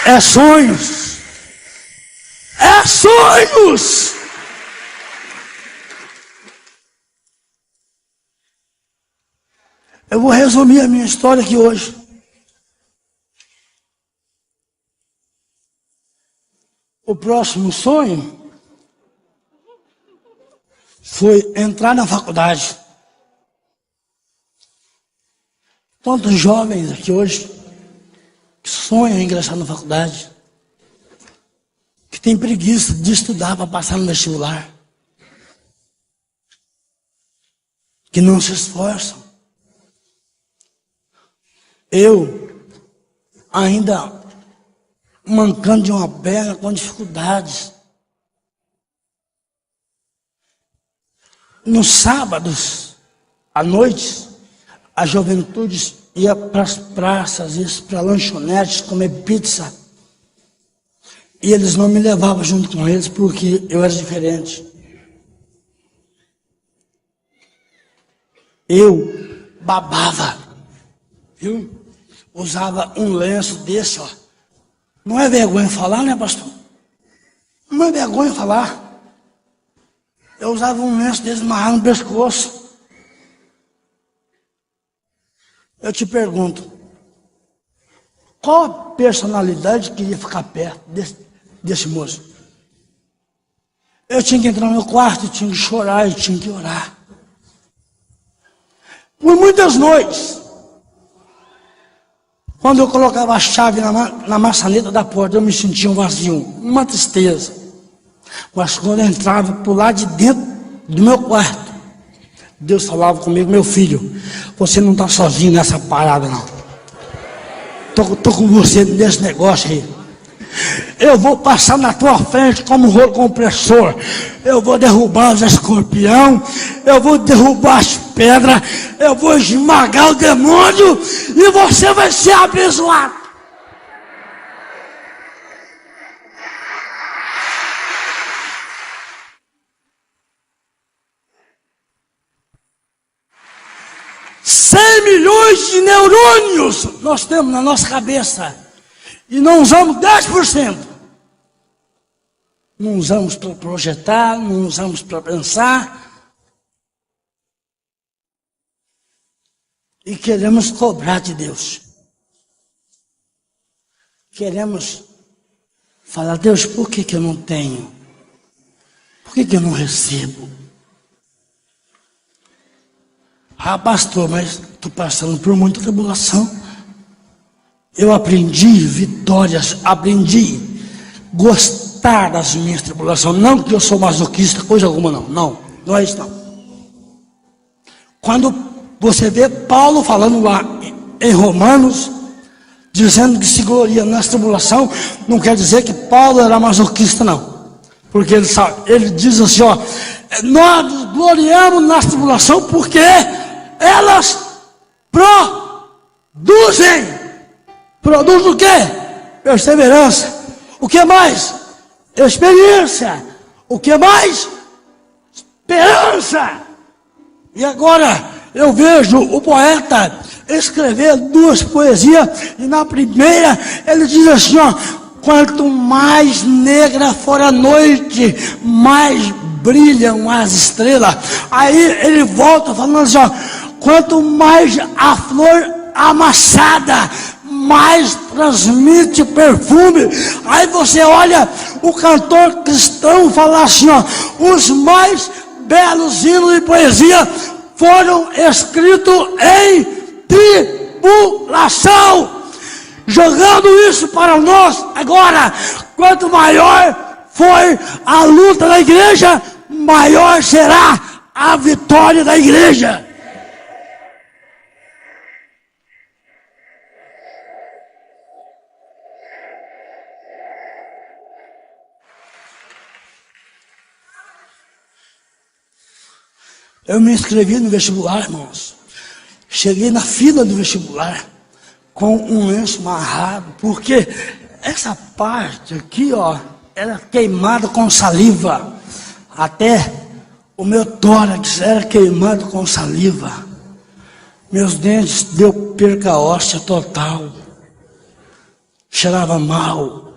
É sonhos. É sonhos! Eu vou resumir a minha história aqui hoje. O próximo sonho foi entrar na faculdade. Tantos jovens aqui hoje que sonham em ingressar na faculdade, que tem preguiça de estudar para passar no vestibular, que não se esforçam. Eu, ainda mancando de uma perna, com dificuldades, nos sábados, à noite, a juventude ia para as praças, para lanchonetes, comer pizza. E eles não me levavam junto com eles porque eu era diferente. Eu babava, viu? Usava um lenço desse, ó. Não é vergonha falar, né, pastor? Não é vergonha falar. Eu usava um lenço desse amarrado no pescoço. Eu te pergunto, qual a personalidade que queria ficar perto desse moço? Eu tinha que entrar no meu quarto, tinha que chorar, eu tinha que orar. Por muitas noites, quando eu colocava a chave na maçaneta da porta, eu me sentia um vazio, uma tristeza. Mas quando eu entrava por lá de dentro do meu quarto, Deus falava comigo: meu filho, você não está sozinho nessa parada não. Estou com você nesse negócio aí. Eu vou passar na tua frente como um rolo compressor. Eu vou derrubar os escorpião. Eu vou derrubar as pedras. Eu vou esmagar o demônio. E você vai ser abençoado. $100 milhões de neurônios nós temos na nossa cabeça. E não usamos 10%. Não usamos para projetar, não usamos para pensar. E queremos cobrar de Deus. Queremos falar: Deus, por que eu não tenho? Por que eu não recebo? Ah, pastor, mas estou passando por muita tribulação. Eu aprendi vitórias, aprendi gostar das minhas tribulações. Não que eu sou masoquista, coisa alguma não é isso não. Quando você vê Paulo falando lá em Romanos, dizendo que se gloria nas tribulações, não quer dizer que Paulo era masoquista não. Porque ele diz assim, ó: nós gloriamos nas tribulações porque elas produzem. Produz o quê? Perseverança. O que mais? Experiência. O que mais? Esperança. E agora eu vejo o poeta escrever 2 poesias, e na primeira ele diz assim, ó: quanto mais negra for a noite, mais brilham as estrelas. Aí ele volta falando assim, ó: quanto mais a flor amassada, mais transmite perfume. Aí você olha o cantor cristão falar assim, ó: os mais belos hinos de poesia foram escritos em tribulação. Jogando isso para nós agora, quanto maior foi a luta da igreja, maior será a vitória da igreja. Eu me inscrevi no vestibular, irmãos. Cheguei na fila do vestibular com um lenço amarrado, porque essa parte aqui, ó, era queimada com saliva. Até o meu tórax era queimado com saliva. Meus dentes deu perca óssea total. Cheirava mal.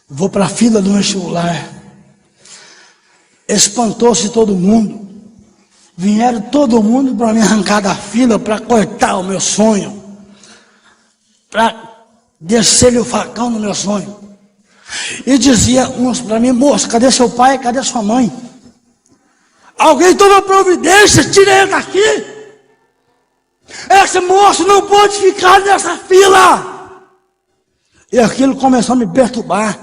Vou para a fila do vestibular. Espantou-se todo mundo. Vieram todo mundo para me arrancar da fila, para cortar o meu sonho, para descer-lhe o facão no meu sonho. E dizia uns para mim: moço, cadê seu pai, cadê sua mãe? Alguém toma providência, tira ele daqui. Esse moço não pode ficar nessa fila. E aquilo começou a me perturbar.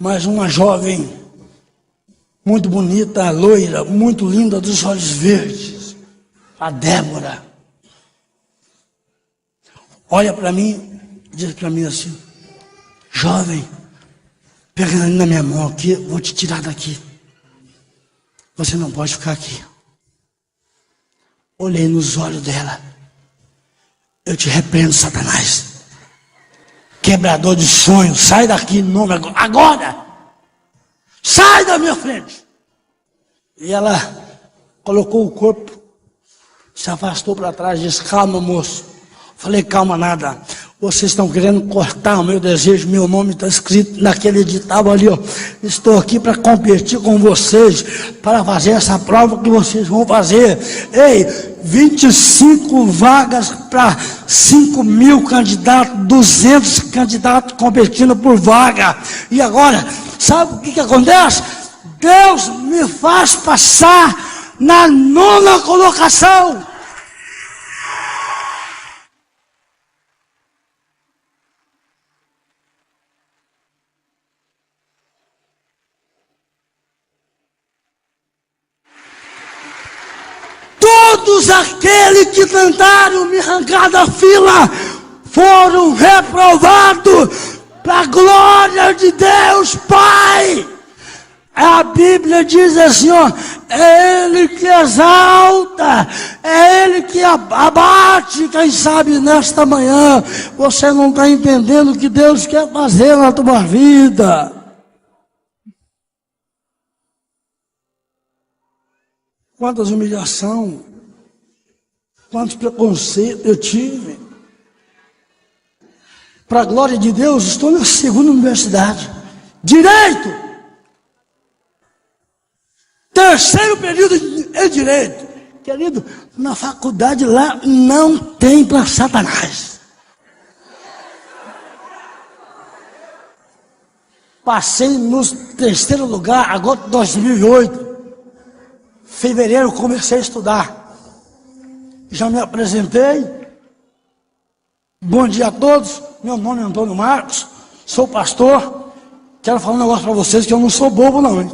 Mas uma jovem muito bonita, loira, muito linda, dos olhos verdes, a Débora, olha para mim, diz para mim assim: jovem, pega na minha mão aqui, vou te tirar daqui. Você não pode ficar aqui. Olhei nos olhos dela: eu te repreendo, Satanás, quebrador de sonhos, sai daqui em nome agora. Sai da minha frente. E ela colocou o corpo, se afastou para trás e disse: calma, moço. Falei: calma nada. Vocês estão querendo cortar o meu desejo, meu nome está escrito naquele edital ali, ó. Estou aqui para competir com vocês, para fazer essa prova que vocês vão fazer. Ei, 25 vagas para 5.000 candidatos, 200 candidatos competindo por vaga. E agora, sabe o que acontece? Deus me faz passar na 9ª colocação. Todos aqueles que tentaram me arrancar da fila foram reprovados para a glória de Deus Pai. A Bíblia diz assim, ó, é Ele que exalta, é Ele que abate. Quem sabe nesta manhã você não está entendendo o que Deus quer fazer na tua vida. Quantas humilhações, quantos preconceitos eu tive. Para a glória de Deus, estou na 2ª universidade. Direito. 3º período é direito. Querido, na faculdade lá não tem para Satanás. Passei no 3º lugar, agora 2008. Fevereiro comecei a estudar. Já me apresentei. Bom dia a todos. Meu nome é Antônio Marcos. Sou pastor. Quero falar um negócio para vocês que eu não sou bobo não, hein?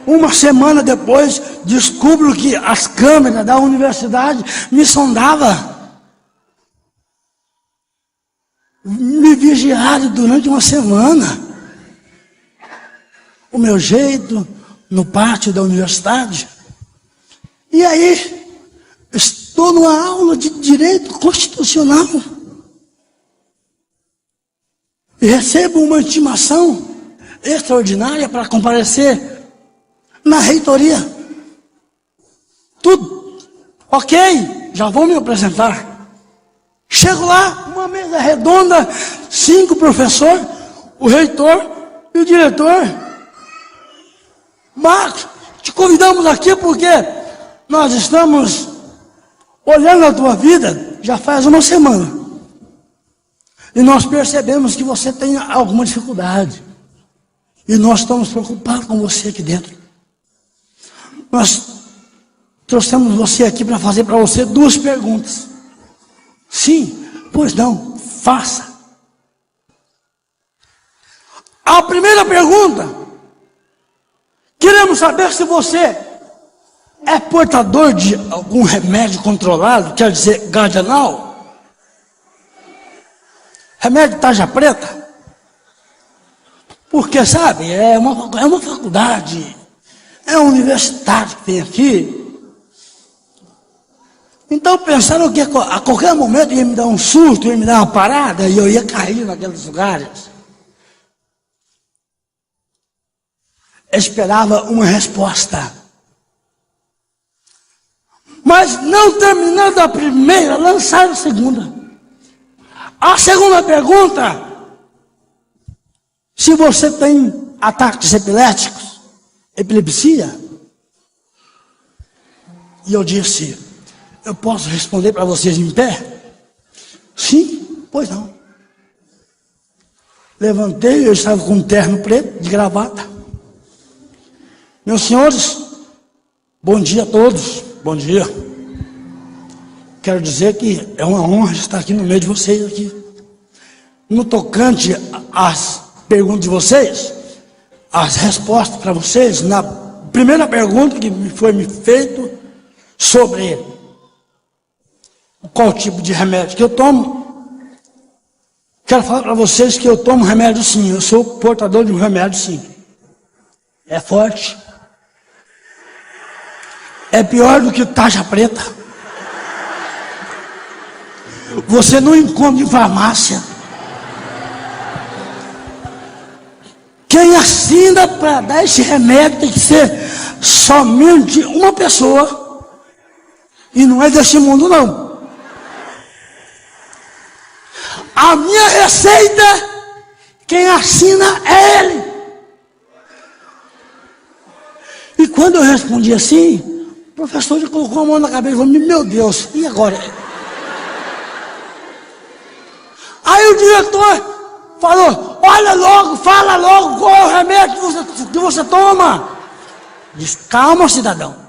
Uma semana depois, descubro que as câmeras da universidade me sondavam. Me vigiaram durante uma semana. O meu jeito no pátio da universidade. E aí, estou numa aula de direito constitucional. E recebo uma intimação extraordinária para comparecer na reitoria. Tudo ok, já vou me apresentar. Chego lá, uma mesa redonda, 5 professores, o reitor e o diretor. Marcos, te convidamos aqui porque nós estamos olhando a tua vida já faz uma semana. E nós percebemos que você tem alguma dificuldade. E nós estamos preocupados com você aqui dentro. Nós trouxemos você aqui para fazer para você 2 perguntas. Sim, pois não, faça. A primeira pergunta. Queremos saber se você é portador de algum remédio controlado, quer dizer, Gardenal? Remédio tarja preta? Porque, sabe, é uma faculdade, é uma universidade que tem aqui. Então pensaram que a qualquer momento ia me dar um susto, ia me dar uma parada e eu ia cair naqueles lugares. Esperava uma resposta. Mas não terminando a primeira, lançaram a segunda. A segunda pergunta: se você tem ataques epiléticos, epilepsia? E eu disse: eu posso responder para vocês em pé? Sim, pois não. Levantei, eu estava com um terno preto, de gravata. Meus senhores, bom dia a todos, bom dia. Quero dizer que é uma honra estar aqui no meio de vocês aqui. No tocante às perguntas de vocês, as respostas para vocês, na primeira pergunta que foi me feito sobre qual tipo de remédio que eu tomo, quero falar para vocês que eu tomo remédio sim, eu sou portador de um remédio sim. É forte. É pior do que tarja preta. Você não encontra em farmácia. Quem assina para dar esse remédio tem que ser somente uma pessoa. E não é desse mundo, não. A minha receita, quem assina é Ele. E quando eu respondi assim, o professor já colocou a mão na cabeça e falou: meu Deus, e agora? Aí o diretor falou: olha logo, fala logo qual é o remédio que você toma. Diz: calma, cidadão.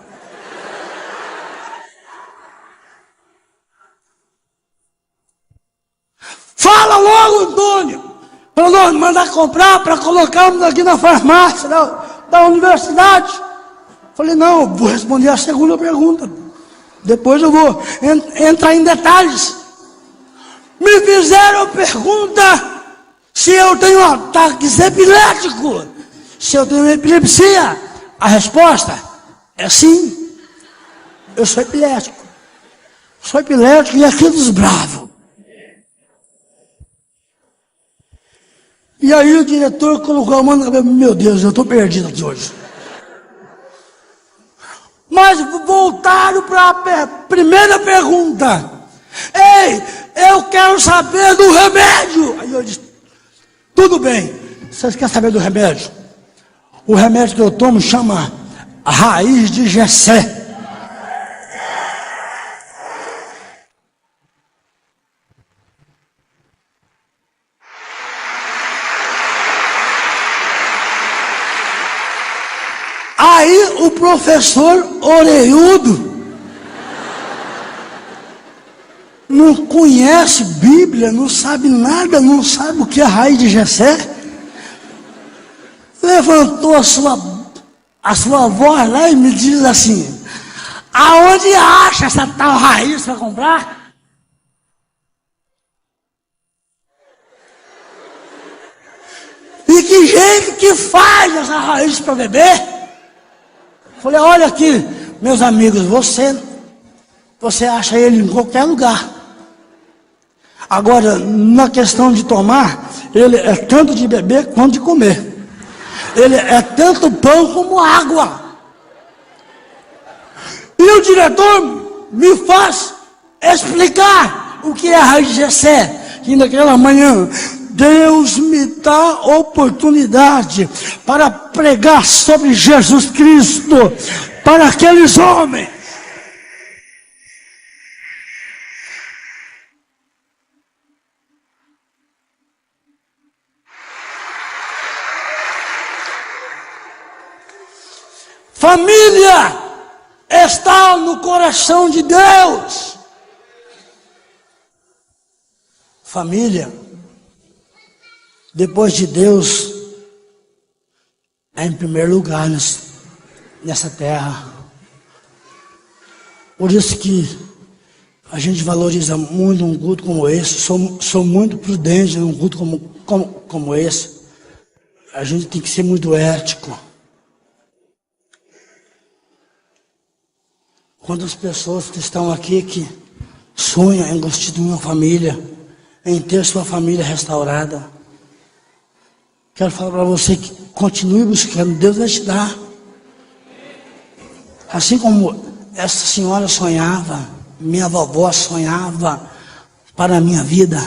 Fala logo, Antônio. Para nós mandar comprar, para colocarmos aqui na farmácia da universidade. Falei: não, vou responder a segunda pergunta. Depois eu vou entrar em detalhes. Me fizeram pergunta se eu tenho ataques epiléticos, se eu tenho epilepsia. A resposta é sim. Eu sou epilético. Sou epilético e aqui dos bravos. E aí o diretor colocou a mão na cabeça: meu Deus, eu estou perdido aqui hoje. Mas voltaram para a primeira pergunta. Ei, eu quero saber do remédio. Aí eu disse: tudo bem, vocês querem saber do remédio? O remédio que eu tomo chama raiz de Jessé. Aí o professor orelhudo, não conhece Bíblia, não sabe nada, não sabe o que é a raiz de Jessé, levantou a sua voz lá e me diz assim: aonde acha essa tal raiz para comprar? E que jeito que faz essa raiz para beber? Falei: olha aqui, meus amigos, você acha ele em qualquer lugar. Agora, na questão de tomar, ele é tanto de beber quanto de comer. Ele é tanto pão como água. E o diretor me faz explicar o que é a raiz de Jessé. E naquela manhã, Deus me dá oportunidade para pregar sobre Jesus Cristo para aqueles homens. Família está no coração de Deus. Família, depois de Deus, é em primeiro lugar nessa terra. Por isso que a gente valoriza muito um culto como esse. Sou muito prudente num culto como esse. A gente tem que ser muito ético. Quantas pessoas que estão aqui que sonham em constituir uma família, em ter sua família restaurada. Quero falar para você que continue buscando, Deus vai te dar. Assim como essa senhora sonhava, minha vovó sonhava para a minha vida.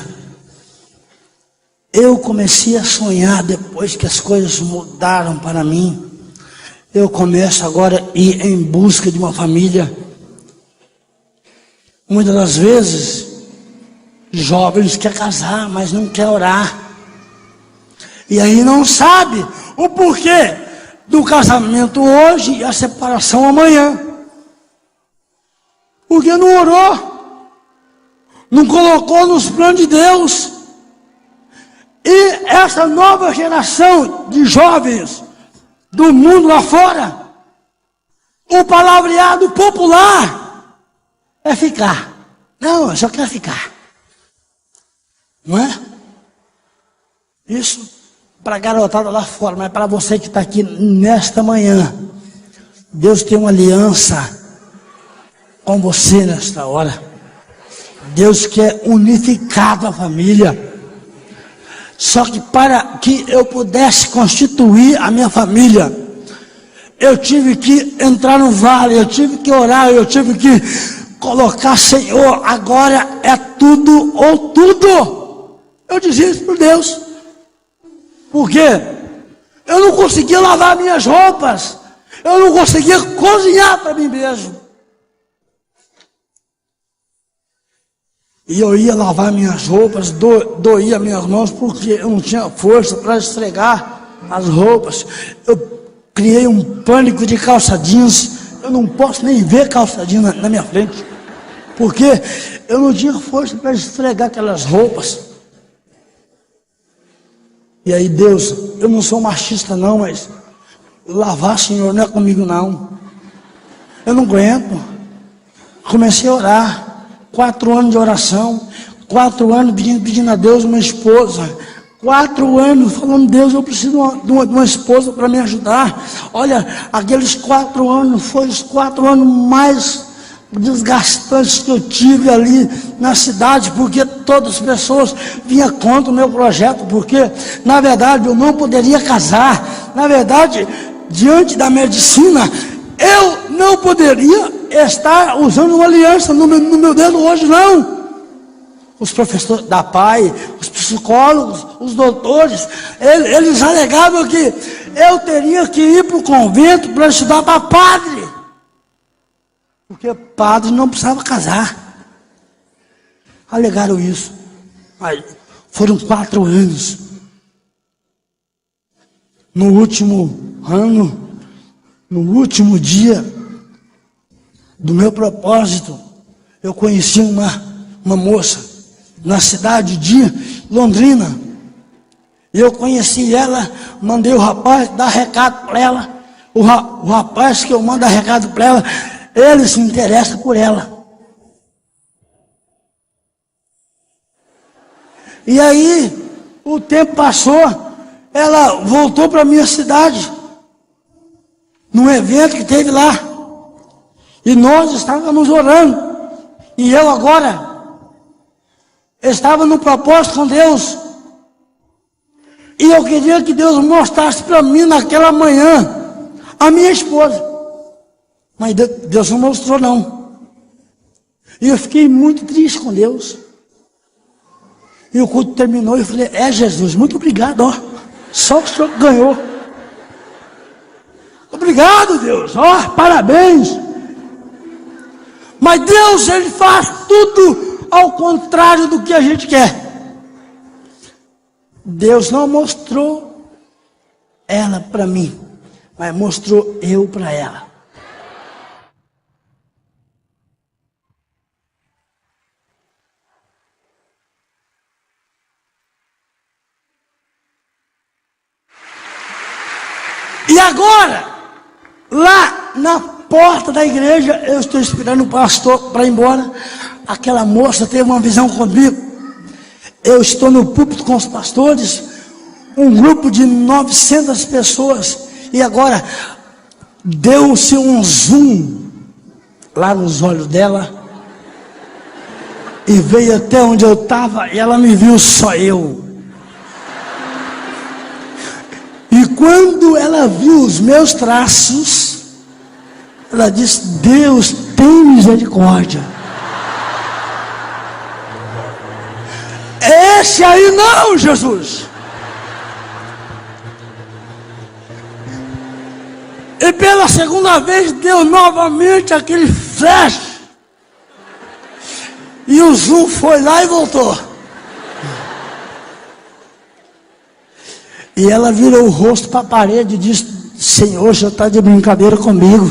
Eu comecei a sonhar depois que as coisas mudaram para mim. Eu começo agora a ir em busca de uma família. Muitas das vezes, jovens querem casar, mas não querem orar. E aí não sabe o porquê do casamento hoje e a separação amanhã. Porque não orou, não colocou nos planos de Deus. E essa nova geração de jovens do mundo lá fora, o palavreado popular é ficar. Não, eu só quero ficar. Não é? Isso para a garotada lá fora, mas para você que está aqui nesta manhã, Deus tem uma aliança com você nesta hora. Deus quer unificar a família. Só que para que eu pudesse constituir a minha família, eu tive que entrar no vale, eu tive que orar, eu tive que colocar, Senhor, agora é tudo ou tudo. Eu dizia isso para Deus. Por quê? Eu não conseguia lavar minhas roupas. Eu não conseguia cozinhar para mim mesmo. E eu ia lavar minhas roupas, doía minhas mãos, porque eu não tinha força para esfregar as roupas. Eu criei um pânico de calça jeans. Eu não posso nem ver calça jeans na minha frente, porque eu não tinha força para esfregar aquelas roupas. E aí, Deus, eu não sou machista não, mas lavar, Senhor, não é comigo não. Eu não aguento. Comecei a orar. 4 anos de oração, 4 anos pedindo a Deus uma esposa, 4 anos falando: Deus, eu preciso de uma esposa para me ajudar. Olha, aqueles 4 anos foram os 4 anos mais desgastantes que eu tive ali na cidade, porque todas as pessoas vinham contra o meu projeto, porque na verdade eu não poderia casar. Na verdade, diante da medicina, eu não poderia estar usando uma aliança no meu dedo hoje, não. Os professores da PAI, os psicólogos, os doutores, eles alegavam que eu teria que ir para o convento para estudar para padre, porque padre não precisava casar. Alegaram isso. Aí, foram 4 anos. No último ano, no último dia do meu propósito, eu conheci uma moça na cidade de Londrina. Eu conheci ela, mandei o rapaz dar recado para ela. O rapaz que eu mando dar recado para ela, ele se interessa por ela. E aí, o tempo passou, ela voltou para a minha cidade, num evento que teve lá. E nós estávamos orando. E eu agora estava no propósito com Deus. E eu queria que Deus mostrasse para mim naquela manhã a minha esposa. Mas Deus não mostrou não. E eu fiquei muito triste com Deus. E o culto terminou e eu falei: Jesus, muito obrigado, ó. Só o Senhor ganhou. Obrigado, Deus, ó, parabéns. Mas Deus, Ele faz tudo ao contrário do que a gente quer. Deus não mostrou ela para mim, mas mostrou eu para ela. E agora, lá na porta da igreja, eu estou esperando o pastor para ir embora. Aquela moça teve uma visão comigo. Eu estou no púlpito com os pastores, um grupo de 900 pessoas, e agora deu-se um zoom lá nos olhos dela, e veio até onde eu estava, e ela me viu só eu. E quando ela viu os meus traços, ela disse: Deus tem misericórdia. Esse aí não, Jesus. E pela segunda vez deu novamente aquele flash. E o zoom foi lá e voltou. E ela virou o rosto para a parede e disse: Senhor, já está de brincadeira comigo.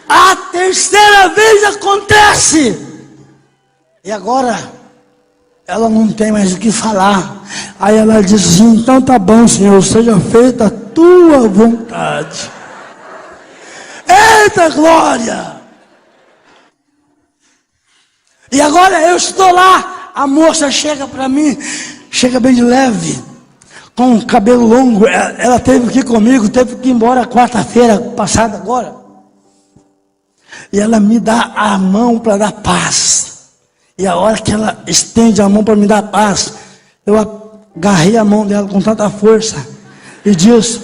A terceira vez acontece. E agora, ela não tem mais o que falar. Aí ela diz: então tá bom, Senhor, seja feita a tua vontade. Eita glória! E agora eu estou lá, a moça chega para mim, chega bem de leve, com o cabelo longo. Ela teve que ir comigo, teve que ir embora quarta-feira passada agora. E ela me dá a mão para dar paz. E a hora que ela estende a mão para me dar paz, eu agarrei a mão dela com tanta força e disse: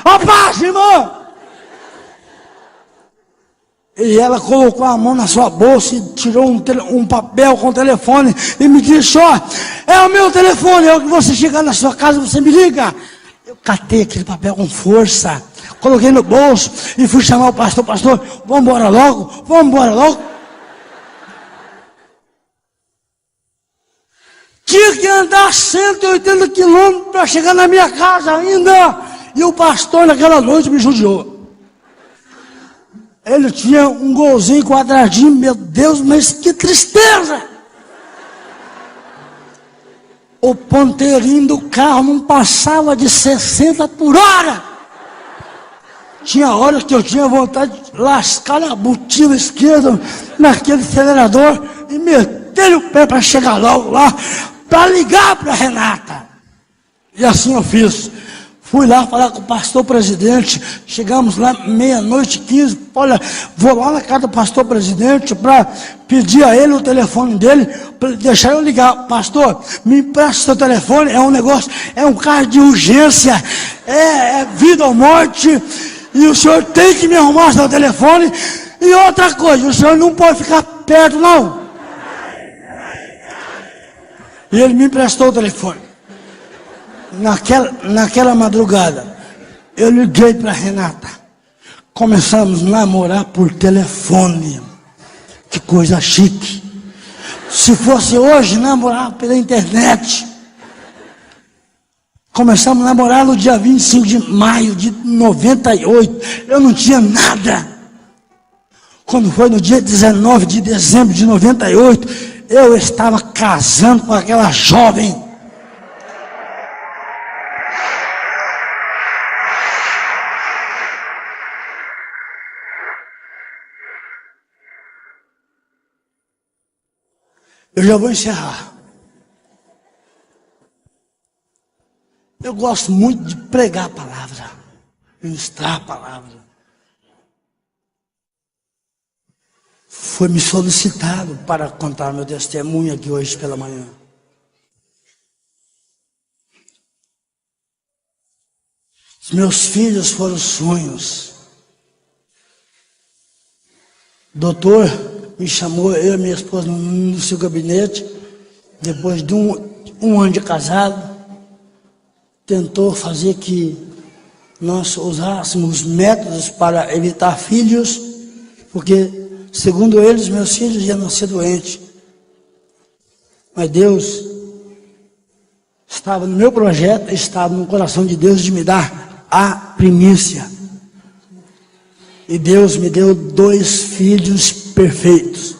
ó paz, irmão! E ela colocou a mão na sua bolsa e tirou um papel com o telefone e me disse: ó, é o meu telefone, é o que você chegar na sua casa, você me liga. Eu catei aquele papel com força, coloquei no bolso e fui chamar o pastor: pastor, vamos embora logo, vamos embora logo. Tinha que andar 180 quilômetros para chegar na minha casa ainda. E o pastor naquela noite me judiou. Ele tinha um golzinho quadradinho, meu Deus, mas que tristeza! O ponteirinho do carro não passava de 60 por hora. Tinha horas que eu tinha vontade de lascar a botina esquerda naquele acelerador e meter o pé para chegar logo lá, para ligar para Renata. E assim eu fiz. Fui lá falar com o pastor presidente, chegamos lá 00:15, olha, vou lá na casa do pastor presidente para pedir a ele o telefone dele, para deixar eu ligar. Pastor, me empresta o seu telefone, é um negócio, é um caso de urgência, é vida ou morte, e o senhor tem que me arrumar o seu telefone. E outra coisa, o senhor não pode ficar perto não. E ele me emprestou o telefone. Naquela madrugada, eu liguei para Renata. Começamos a namorar por telefone. Que coisa chique. Se fosse hoje, namorar pela internet. Começamos a namorar no dia 25 de maio de 98. Eu não tinha nada. Quando foi no dia 19 de dezembro de 98, eu estava casando com aquela jovem. Eu já vou encerrar. Eu gosto muito de pregar a palavra, ministrar a palavra. Foi me solicitado para contar meu testemunho aqui hoje pela manhã. Os meus filhos foram sonhos. Doutor me chamou, eu e minha esposa, no seu gabinete, depois de um ano de casado, tentou fazer que nós usássemos métodos para evitar filhos, porque, segundo eles, meus filhos iam nascer doentes. Mas Deus estava no meu projeto, estava no coração de Deus de me dar a primícia. E Deus me deu 2 filhos perfeitos.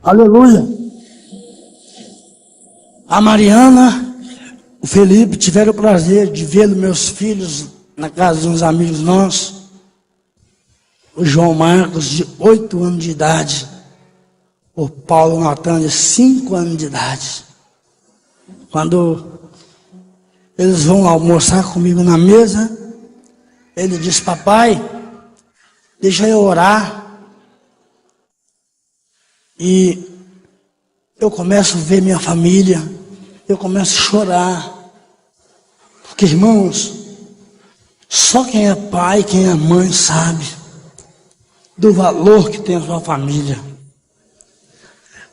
Aleluia. A Mariana, o Felipe tiveram o prazer de ver meus filhos na casa de uns amigos nossos. O João Marcos, de 8 anos de idade. O Paulo Natan, de 5 anos de idade. Quando eles vão almoçar comigo na mesa, ele diz: papai, deixa eu orar. E eu começo a ver minha família, eu começo a chorar. Porque, irmãos, só quem é pai, quem é mãe sabe do valor que tem a sua família.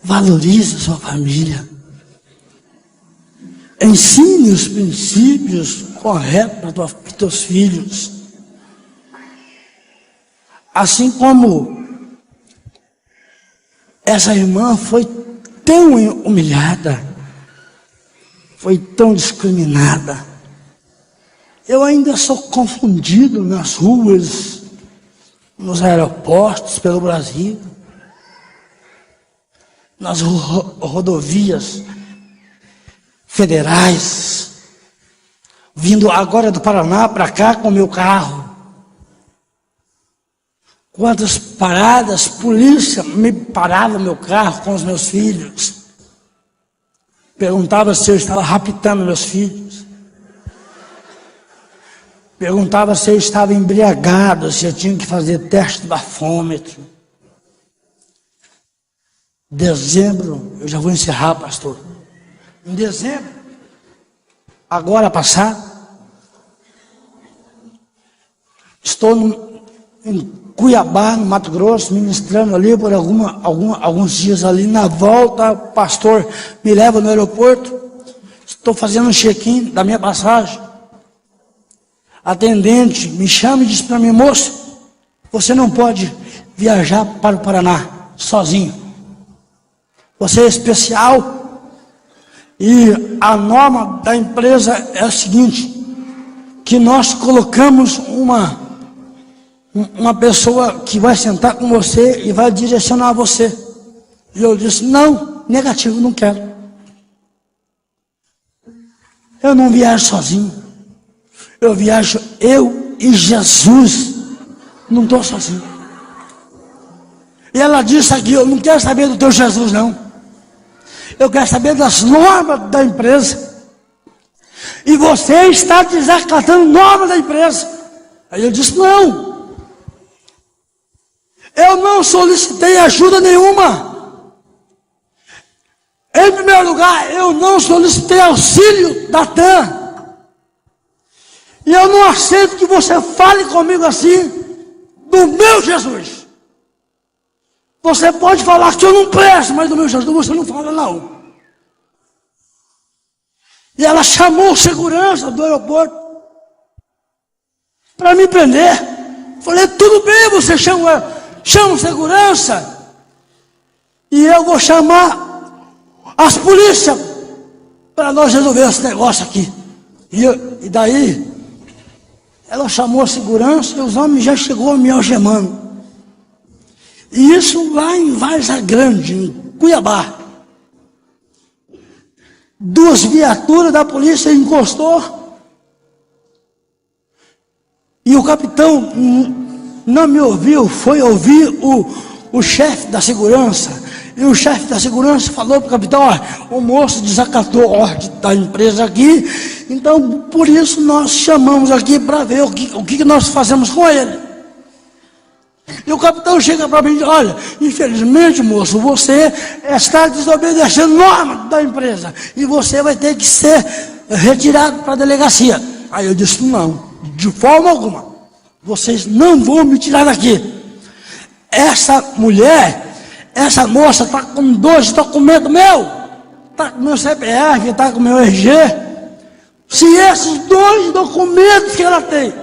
Valorize a sua família. Ensine os princípios corretos para os teus filhos. Assim como essa irmã foi tão humilhada, foi tão discriminada. Eu ainda sou confundido nas ruas, nos aeroportos pelo Brasil, nas rodovias federais, vindo agora do Paraná para cá com meu carro. Quantas paradas, polícia me parava meu carro com os meus filhos. Perguntava se eu estava raptando meus filhos. Perguntava se eu estava embriagado, se eu tinha que fazer teste de bafômetro. Dezembro, eu já vou encerrar, pastor. em dezembro, agora passado, estou em Cuiabá, no Mato Grosso, ministrando ali por alguns dias ali. Na volta, o pastor me leva no aeroporto, estou fazendo um check-in da minha passagem. A atendente me chama e diz para mim: moço, você não pode viajar para o Paraná sozinho. Você é especial e a norma da empresa é a seguinte, que nós colocamos uma pessoa que vai sentar com você e vai direcionar você. E eu disse: não, negativo, não quero. Eu não viajo sozinho. Eu viajo eu e Jesus. Não estou sozinho. E ela disse aqui: eu não quero saber do teu Jesus, não. Eu quero saber das normas da empresa. E você está desacatando normas da empresa. Aí eu disse: não. Eu não solicitei ajuda nenhuma. Em primeiro lugar, eu não solicitei auxílio da TAM. E eu não aceito que você fale comigo assim do meu Jesus. Você pode falar que eu não presto, mas do meu Jesus você não fala não. E ela chamou o segurança do aeroporto para me prender. Falei: tudo bem, você chama segurança e eu vou chamar as polícias para nós resolver esse negócio aqui. E daí ela chamou a segurança e os homens já chegou me algemando. E isso lá em Várzea Grande, em Cuiabá. 2 viaturas da polícia encostou e o capitão não me ouviu, foi ouvir o chefe da segurança. E o chefe da segurança falou para o capitão: ó, o moço desacatou a ordem da empresa aqui, então por isso nós chamamos aqui para ver o que nós fazemos com ele. E o capitão chega para mim e diz: olha, infelizmente, moço, você está desobedecendo norma da empresa e você vai ter que ser retirado para a delegacia. Aí eu disse: não, de forma alguma. Vocês não vão me tirar daqui. Essa mulher, essa moça está com 2 documentos meus. Está com meu CPF, está com meu RG. Se esses 2 documentos que ela tem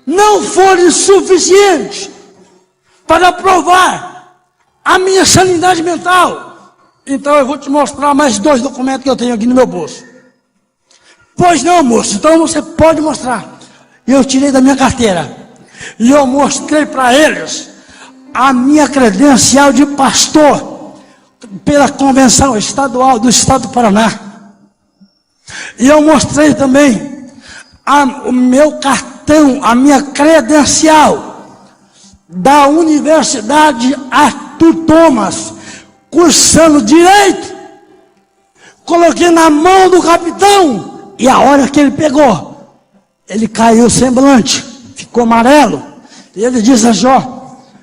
não forem suficientes para provar a minha sanidade mental, então eu vou te mostrar mais 2 documentos que eu tenho aqui no meu bolso. Pois não, moço, então você pode mostrar. E eu tirei da minha carteira e eu mostrei para eles a minha credencial de pastor pela convenção estadual do estado do Paraná. E eu mostrei também o meu cartão, a minha credencial da Universidade Arthur Thomas, cursando direito. Coloquei na mão do capitão e a hora que ele pegou, ele caiu semblante, ficou amarelo. E ele disse assim: ó,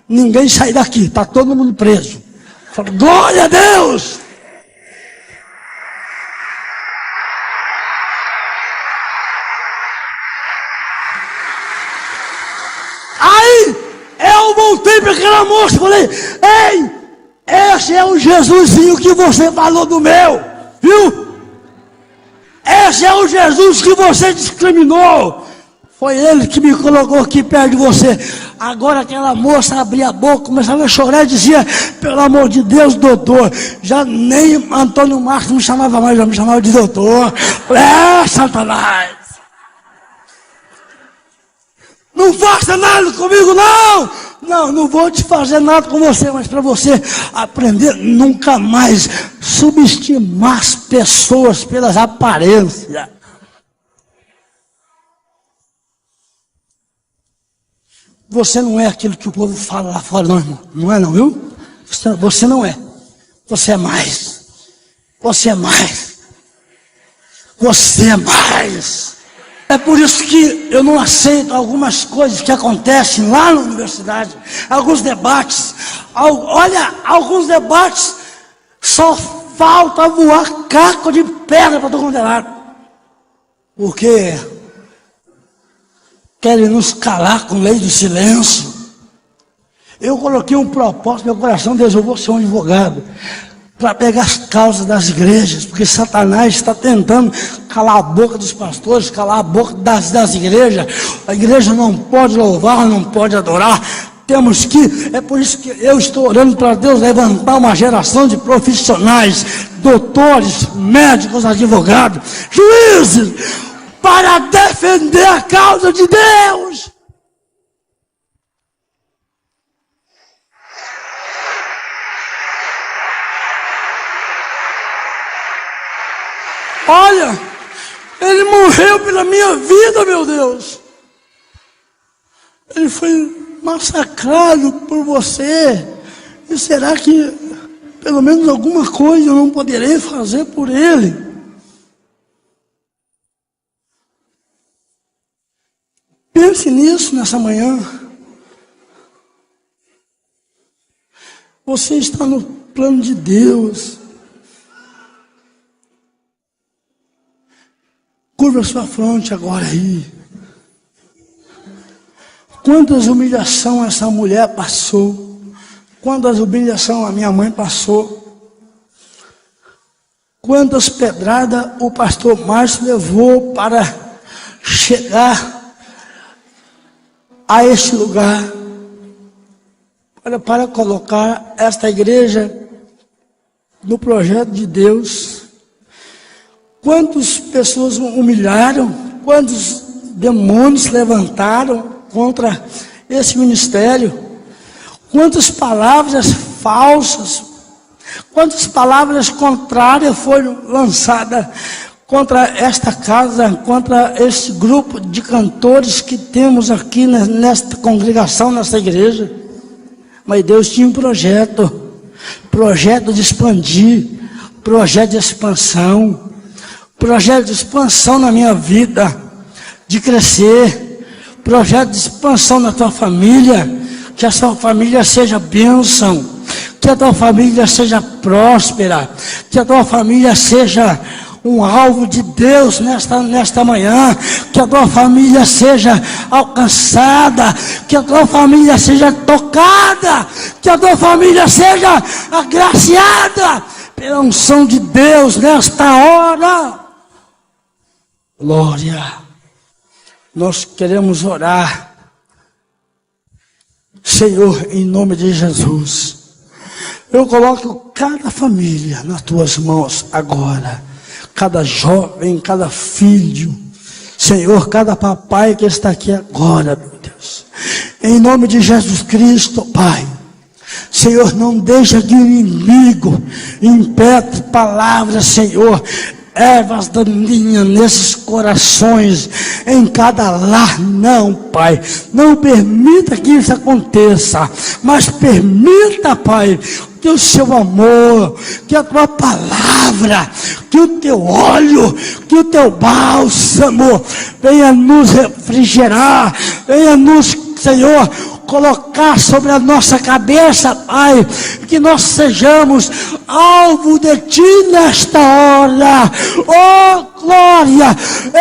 ninguém sai daqui, está todo mundo preso. Eu falei: glória a Deus! Aí eu voltei para aquela moça e falei: ei, esse é o Jesusinho que você falou do meu, viu? Esse é o Jesus que você discriminou. Foi ele que me colocou aqui perto de você. Agora aquela moça abria a boca, começava a chorar e dizia: pelo amor de Deus, doutor. Já nem Antônio Marcos me chamava mais, já me chamava de doutor. Satanás, não faça nada comigo, não. Não vou te fazer nada com você, mas para você aprender nunca mais subestimar as pessoas pelas aparências. Você não é aquilo que o povo fala lá fora, não, irmão. Não é não, viu? Você não é. Você é mais. Você é mais. Você é mais. É por isso que eu não aceito algumas coisas que acontecem lá na universidade. Alguns debates. Olha, alguns debates só falta voar caco de pedra para todo quanto é lado. Porque querem nos calar com lei do silêncio. Eu coloquei um propósito no meu coração, Deus, eu vou ser um advogado para pegar as causas das igrejas, porque Satanás está tentando calar a boca dos pastores, calar a boca das igrejas. A igreja não pode louvar, não pode adorar. Temos que, é por isso que eu estou orando para Deus levantar uma geração de profissionais, doutores, médicos, advogados, juízes, para defender a causa de Deus. Olha, ele morreu pela minha vida, meu Deus. Ele foi massacrado por você. E será que pelo menos alguma coisa eu não poderei fazer por ele? Pense nisso nessa manhã. Você está no plano de Deus. Curva sua fronte agora aí. Quantas humilhações essa mulher passou. Quantas humilhações a minha mãe passou. Quantas pedradas o pastor Márcio levou para chegar a este lugar. Para colocar esta igreja no projeto de Deus. Quantas pessoas humilharam, quantos demônios levantaram contra esse ministério, quantas palavras falsas, quantas palavras contrárias foram lançadas contra esta casa, contra este grupo de cantores que temos aqui nesta congregação, nesta igreja. Mas Deus tinha um projeto de expandir, projeto de expansão, projeto de expansão na minha vida, de crescer, projeto de expansão na tua família, que a sua família seja bênção, que a tua família seja próspera, que a tua família seja um alvo de Deus nesta manhã, que a tua família seja alcançada, que a tua família seja tocada, que a tua família seja agraciada pela unção de Deus nesta hora. Glória, nós queremos orar, Senhor, em nome de Jesus. Eu coloco cada família nas tuas mãos agora, cada jovem, cada filho, Senhor, cada papai que está aqui agora, meu Deus, em nome de Jesus Cristo, Pai. Senhor, não deixa que o inimigo impetre palavras, Senhor, ervas daninhas nesses corações, em cada lar, não, Pai, não permita que isso aconteça, mas permita, Pai, que o seu amor, que a tua palavra, que o teu óleo, que o teu bálsamo venha nos refrigerar, venha nos, Senhor, colocar sobre a nossa cabeça, Pai, que nós sejamos alvo de Ti nesta hora. Oh, glória!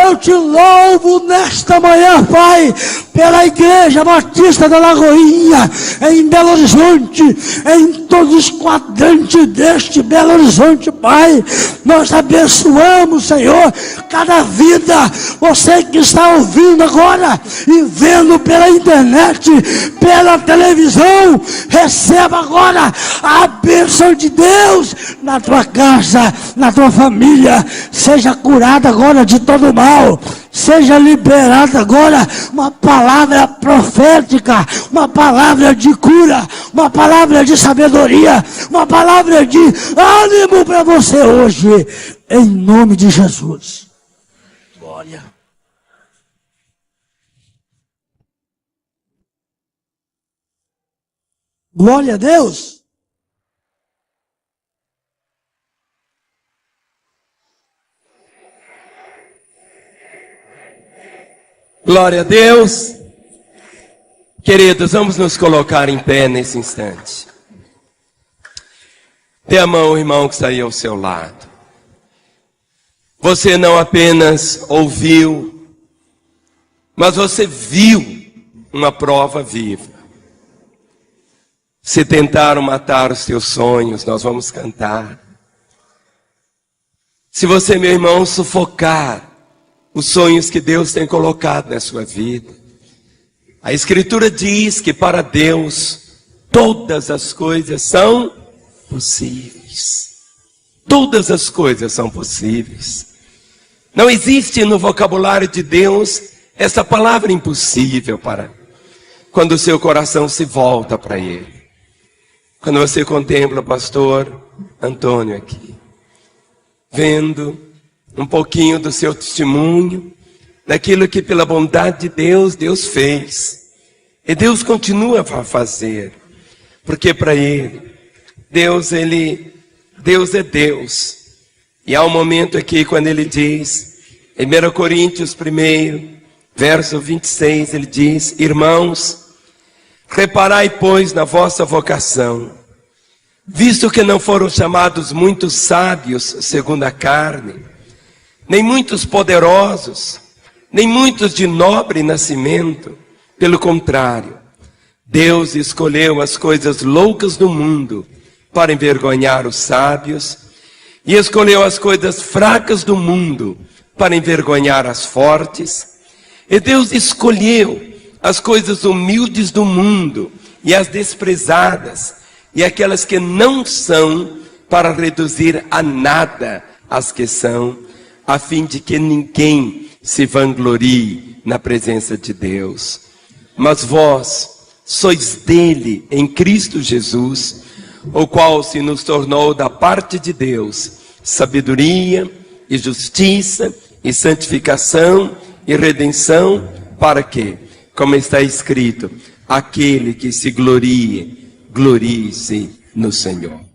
Eu Te louvo nesta manhã, Pai, pela Igreja Batista da Lagoinha, em Belo Horizonte, em todos os quadrantes deste Belo Horizonte, Pai. Nós abençoamos, Senhor, cada vida. Você que está ouvindo agora e vendo pela internet, pela televisão, receba agora a bênção de Deus na tua casa, na tua família. Seja curada agora de todo mal. Seja liberada agora uma palavra profética, uma palavra de cura, uma palavra de sabedoria, uma palavra de ânimo para você hoje, em nome de Jesus. Glória. Glória a Deus. Glória a Deus. Queridos, vamos nos colocar em pé nesse instante. Dê a mão ao irmão que está aí ao seu lado. Você não apenas ouviu, mas você viu uma prova viva. Se tentaram matar os teus sonhos, nós vamos cantar. Se você, meu irmão, sufocar os sonhos que Deus tem colocado na sua vida, a Escritura diz que para Deus todas as coisas são possíveis. Todas as coisas são possíveis. Não existe no vocabulário de Deus essa palavra impossível para quando o seu coração se volta para Ele. Quando você contempla o pastor Antônio aqui, vendo um pouquinho do seu testemunho, daquilo que pela bondade de Deus, Deus fez. E Deus continua a fazer. Porque para Ele, Deus é Deus. E há um momento aqui quando Ele diz, em 1 Coríntios 1, verso 26, Ele diz: irmãos, reparai, pois, na vossa vocação, visto que não foram chamados muitos sábios segundo a carne, nem muitos poderosos, nem muitos de nobre nascimento. Pelo contrário, Deus escolheu as coisas loucas do mundo para envergonhar os sábios, e escolheu as coisas fracas do mundo para envergonhar as fortes. E Deus escolheu as coisas humildes do mundo e as desprezadas e aquelas que não são, para reduzir a nada as que são, a fim de que ninguém se vanglorie na presença de Deus. Mas vós sois dele em Cristo Jesus, o qual se nos tornou da parte de Deus sabedoria e justiça e santificação e redenção, para que, como está escrito, aquele que se glorie, glorie-se no Senhor.